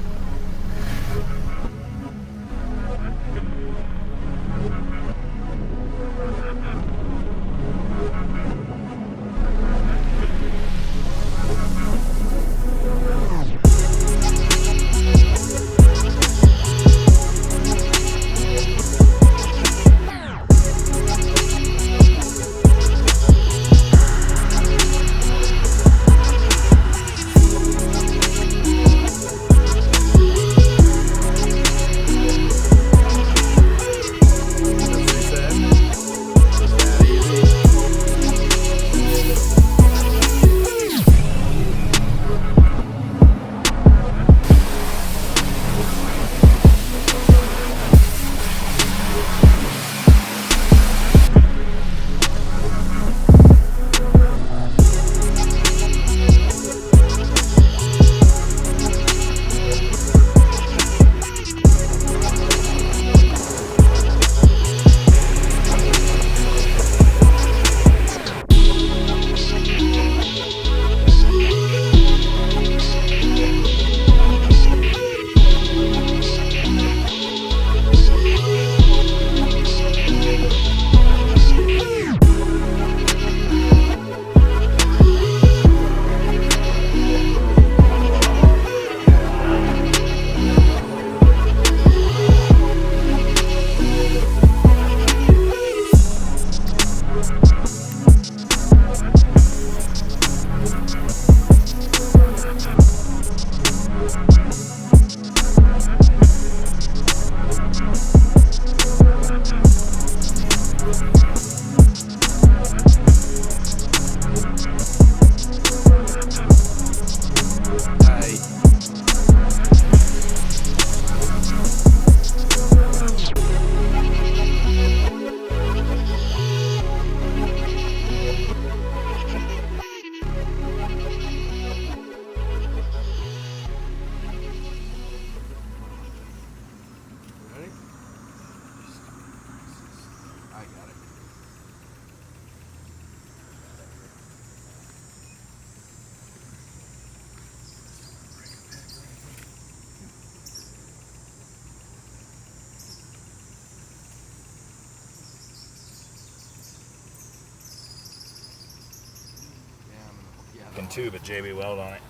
looking too, but JB weld on it.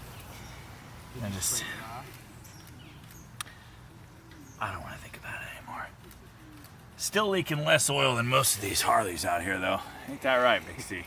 And just, I don't want to think about it anymore. Still leaking less oil than most of these Harleys out here, though. Ain't that right, Big C?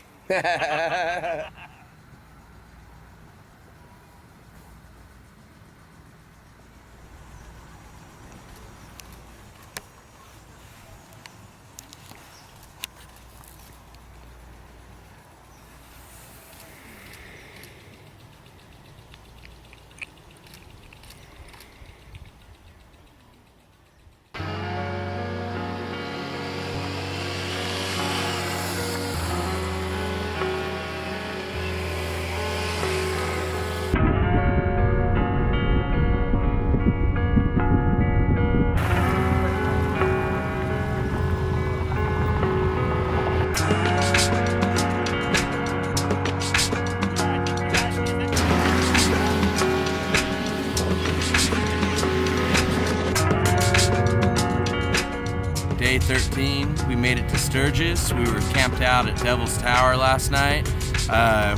Day 13, we made it to Sturgis. We were camped out at Devil's Tower last night.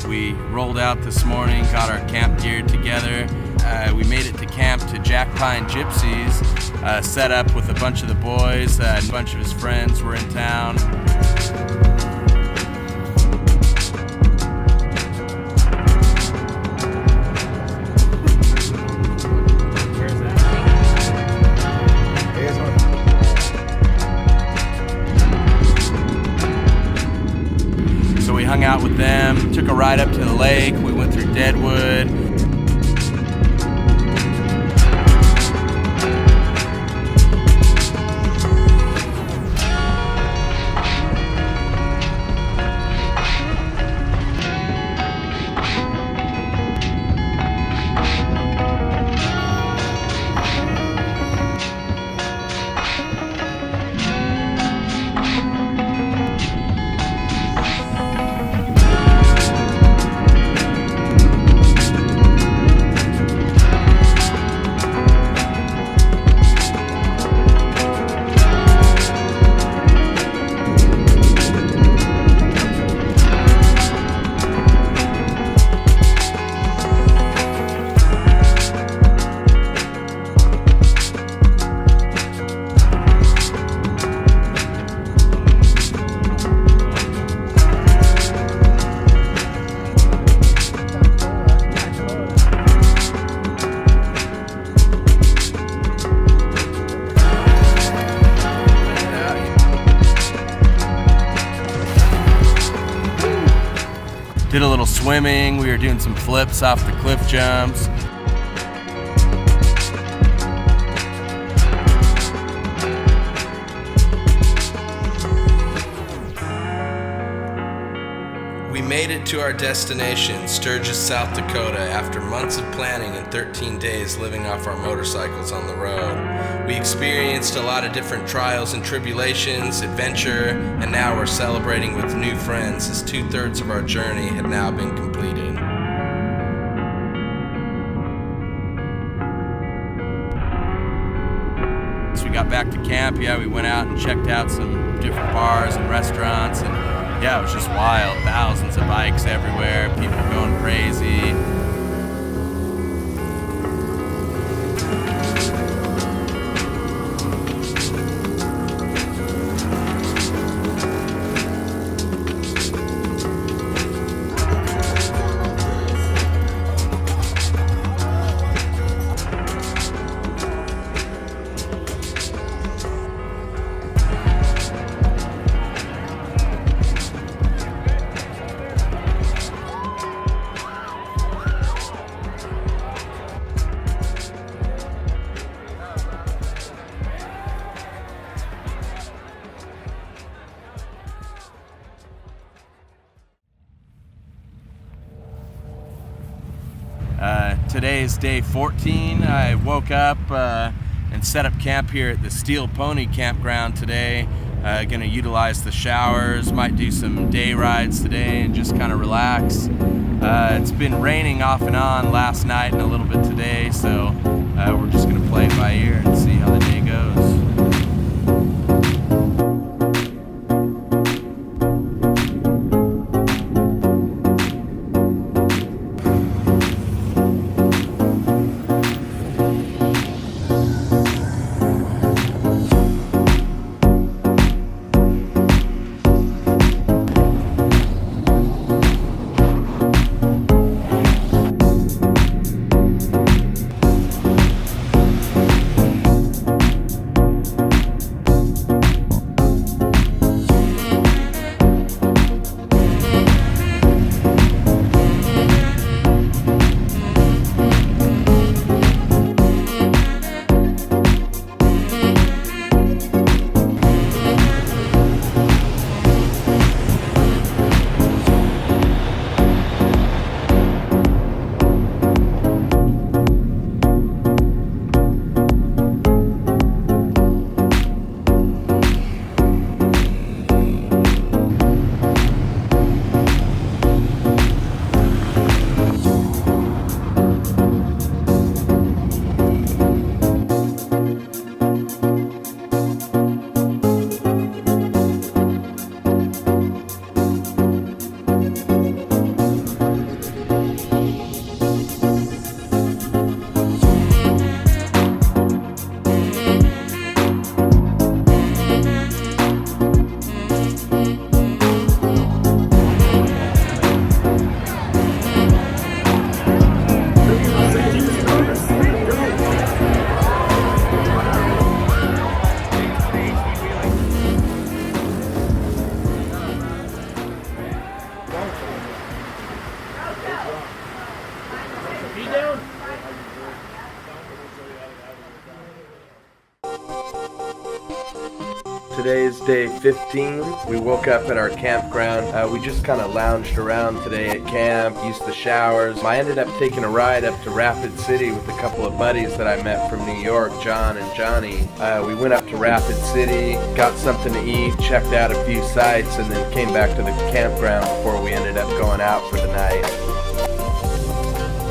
We rolled out this morning, got our camp gear together. We made it to camp to Jack Pine Gypsies, set up with a bunch of the boys. A bunch of his friends were in town. Hung out with them, took a ride up to the lake, we went through Deadwood. Did a little swimming, we were doing some flips off the cliff jumps. We made it to our destination, Sturgis, South Dakota, after months of planning and 13 days living off our motorcycles on the road. We experienced a lot of different trials and tribulations, adventure, and now we're celebrating with new friends as 2/3 of our journey had now been completed. As we got back to camp, we went out and checked out some different bars and restaurants, and it was just wild. Thousands of bikes everywhere, people going crazy. Today is day 14. I woke up and set up camp here at the Steel Pony Campground today. Gonna utilize the showers, might do some day rides today and just kind of relax. It's been raining off and on last night and a little bit today, so we're just gonna play it by ear and see how the day goes. day 15. We woke up at our campground. We just kind of lounged around today at camp, used the showers. I ended up taking a ride up to Rapid City with a couple of buddies that I met from New York, John and Johnny. We went up to Rapid City, got something to eat, checked out a few sites, and then came back to the campground before we ended up going out for the night.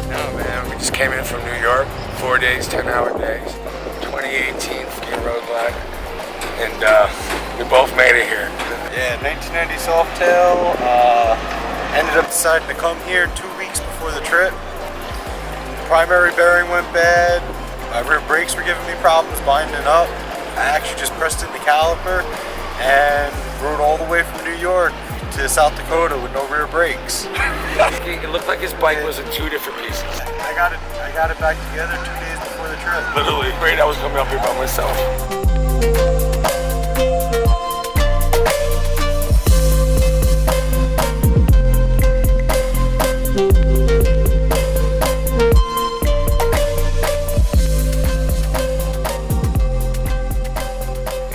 No, man, we just came in from New York, 4 days, 10-hour days, 2018 ski road glide, and we both made it here. Yeah, 1990 Softail. Ended up deciding to come here 2 weeks before the trip. Primary bearing went bad. My rear brakes were giving me problems binding up. I actually just pressed in the caliper and rode all the way from New York to South Dakota with no rear brakes. It looked like his bike was in two different pieces. I got it back together 2 days before the trip. Literally, great. I was coming up here by myself.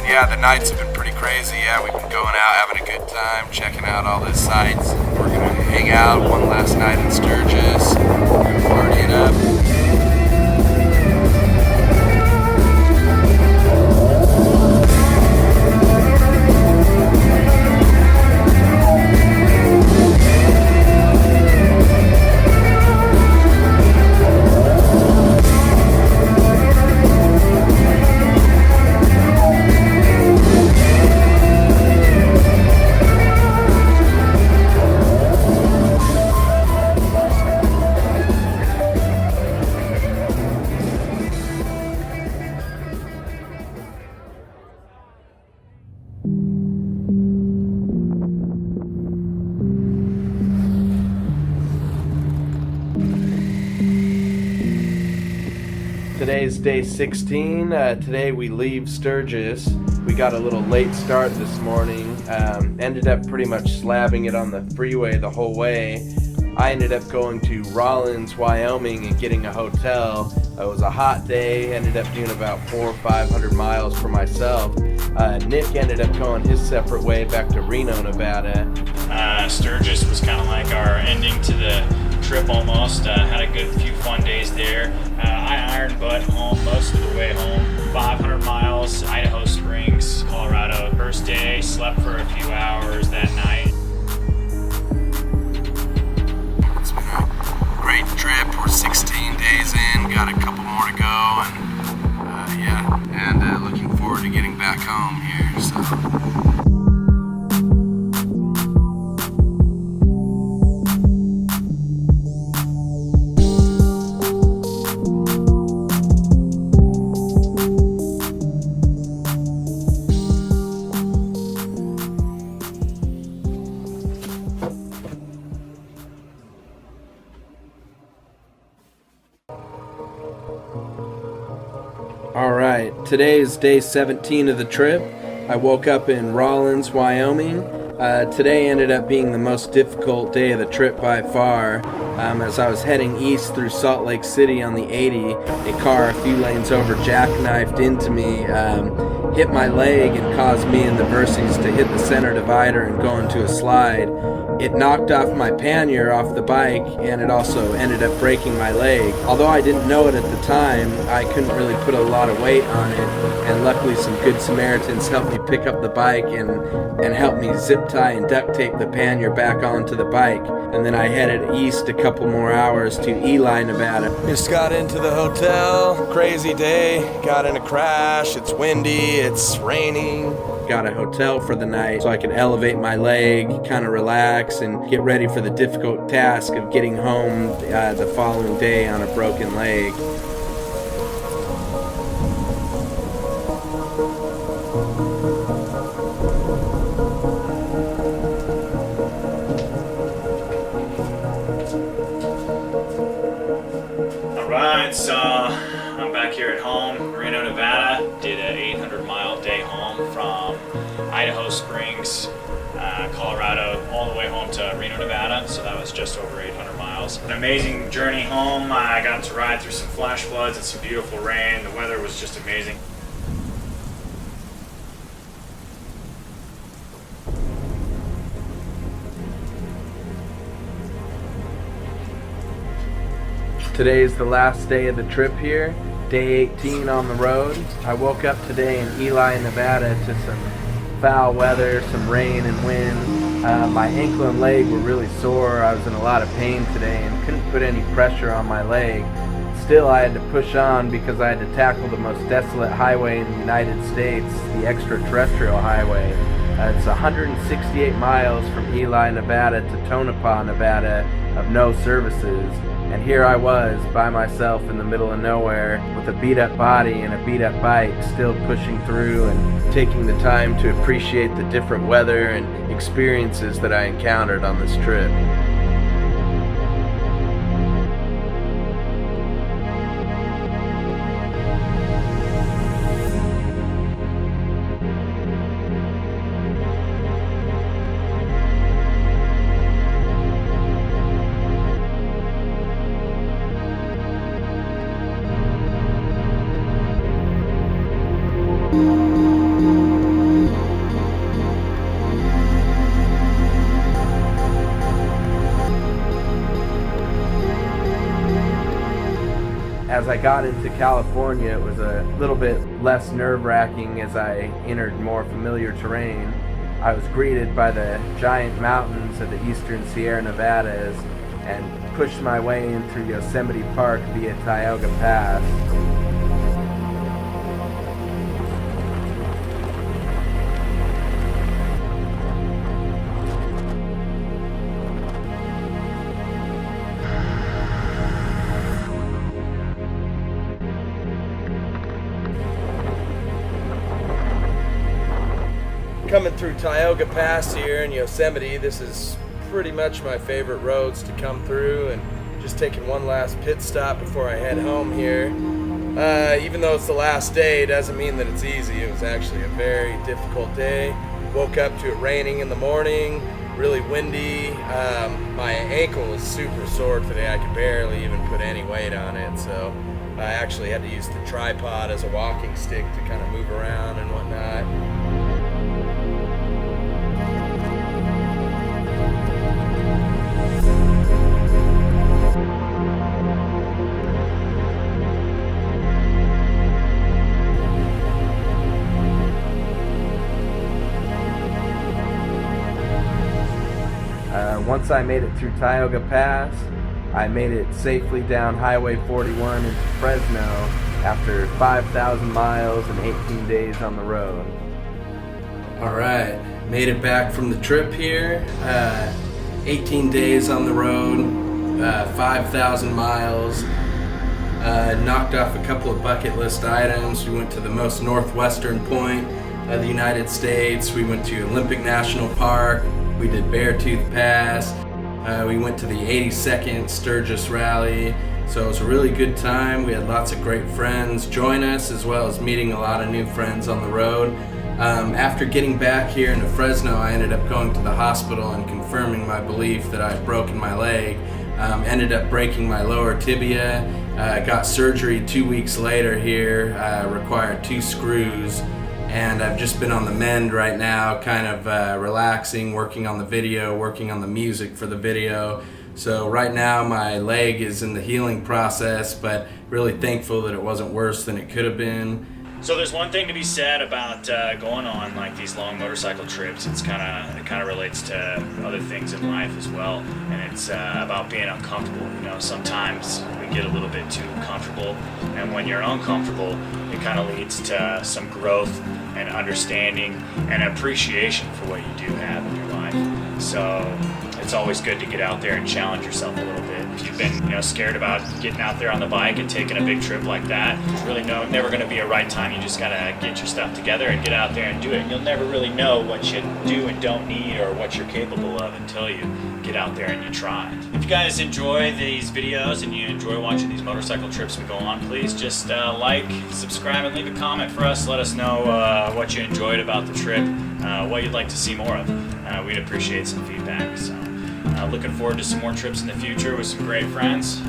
Yeah, the nights have been pretty crazy. Yeah, we've been going out, having a good time, checking out all the sites. We're gonna hang out one last night in Sturgis. We're gonna party it up. Today's day 16. Today we leave Sturgis. We got a little late start this morning. Ended up pretty much slabbing it on the freeway the whole way. I ended up going to Rawlins, Wyoming and getting a hotel. It was a hot day. Ended up doing about 400 or 500 miles for myself. Nick ended up going his separate way back to Reno, Nevada. Sturgis was kind of like our ending to the trip almost. Had a good few fun days there. I ironed butt home most of the way home. 500 miles, Idaho Springs, Colorado. First day, slept for a few hours that night. It's been a great trip. We're 16 days in, got a couple more to go, and looking forward to getting back home here. So. Alright, today is day 17 of the trip. I woke up in Rawlins, Wyoming. Today ended up being the most difficult day of the trip by far. As I was heading east through Salt Lake City on the 80, a car a few lanes over jackknifed into me, hit my leg and caused me and the Versys to hit the center divider and go into a slide. It knocked off my pannier off the bike, and it also ended up breaking my leg. Although I didn't know it at the time, I couldn't really put a lot of weight on it, and luckily some good Samaritans helped me pick up the bike and helped me zip tie and duct tape the pannier back onto the bike. And then I headed east a couple more hours to Ely, Nevada. Just got into the hotel, crazy day, got in a crash, it's windy, it's raining. Got a hotel for the night so I could elevate my leg, kind of relax, and get ready for the difficult task of getting home the following day on a broken leg. Alright, so I'm back here at home, Reno, Nevada. Did an 800-mile day home from Idaho Springs, Colorado, all the way home to Reno, Nevada. So that was just over 800 miles. An amazing journey home. I got to ride through some flash floods and some beautiful rain. The weather was just amazing. Today's the last day of the trip here, day 18 on the road. I woke up today in Ely, Nevada to some foul weather, some rain and wind. My ankle and leg were really sore. I was in a lot of pain today and couldn't put any pressure on my leg. Still, I had to push on because I had to tackle the most desolate highway in the United States, the extraterrestrial highway. It's 168 miles from Ely, Nevada to Tonopah, Nevada of no services. And here I was by myself in the middle of nowhere with a beat up body and a beat up bike, still pushing through and taking the time to appreciate the different weather and experiences that I encountered on this trip. As I got into California, it was a little bit less nerve-wracking as I entered more familiar terrain. I was greeted by the giant mountains of the eastern Sierra Nevadas and pushed my way in through Yosemite Park via Tioga Pass. Coming through Tioga Pass here in Yosemite, this is pretty much my favorite roads to come through, and just taking one last pit stop before I head home here. Even though it's the last day, it doesn't mean that it's easy. It was actually a very difficult day. Woke up to it raining in the morning, really windy. My ankle was super sore today. I could barely even put any weight on it, so I actually had to use the tripod as a walking stick to kind of move around and whatnot. Once I made it through Tioga Pass, I made it safely down Highway 41 into Fresno after 5,000 miles and 18 days on the road. Alright, made it back from the trip here. 18 days on the road, 5,000 miles. Knocked off a couple of bucket list items. We went to the most northwestern point of the United States. We went to Olympic National Park. We did Beartooth Pass. We went to the 82nd Sturgis Rally. So it was a really good time. We had lots of great friends join us, as well as meeting a lot of new friends on the road. After getting back here into Fresno, I ended up going to the hospital and confirming my belief that I had broken my leg. Ended up breaking my lower tibia. Got surgery 2 weeks later here, required 2 screws. And I've just been on the mend right now, kind of relaxing, working on the video, working on the music for the video. So right now my leg is in the healing process, but really thankful that it wasn't worse than it could have been. So there's one thing to be said about going on like these long motorcycle trips. It kind of relates to other things in life as well, and it's about being uncomfortable. You know, sometimes we get a little bit too comfortable, and when you're uncomfortable, it kind of leads to some growth and understanding and appreciation for what you do have in your life. So it's always good to get out there and challenge yourself a little bit. If you've been, scared about getting out there on the bike and taking a big trip like that, it's really never going to be a right time. You just got to get your stuff together and get out there and do it. And you'll never really know what you do and don't need or what you're capable of until you get out there and you try. If you guys enjoy these videos and you enjoy watching these motorcycle trips we go on, please just like, subscribe, and leave a comment for us. Let us know what you enjoyed about the trip, what you'd like to see more of. We'd appreciate some feedback. So, looking forward to some more trips in the future with some great friends.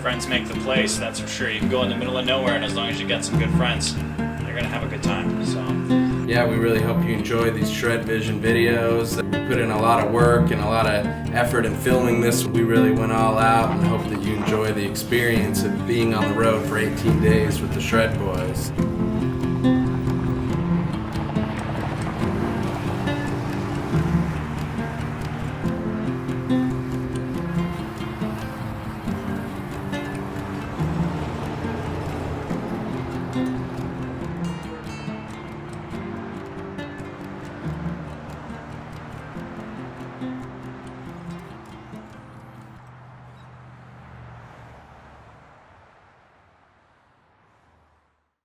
Friends make the place, that's for sure. You can go in the middle of nowhere, and as long as you got some good friends, you're gonna have a good time. So. yeah, we really hope you enjoy these Shred Vision videos. We put in a lot of work and a lot of effort in filming this. We really went all out and hope that you enjoy the experience of being on the road for 18 days with the Shred Boys.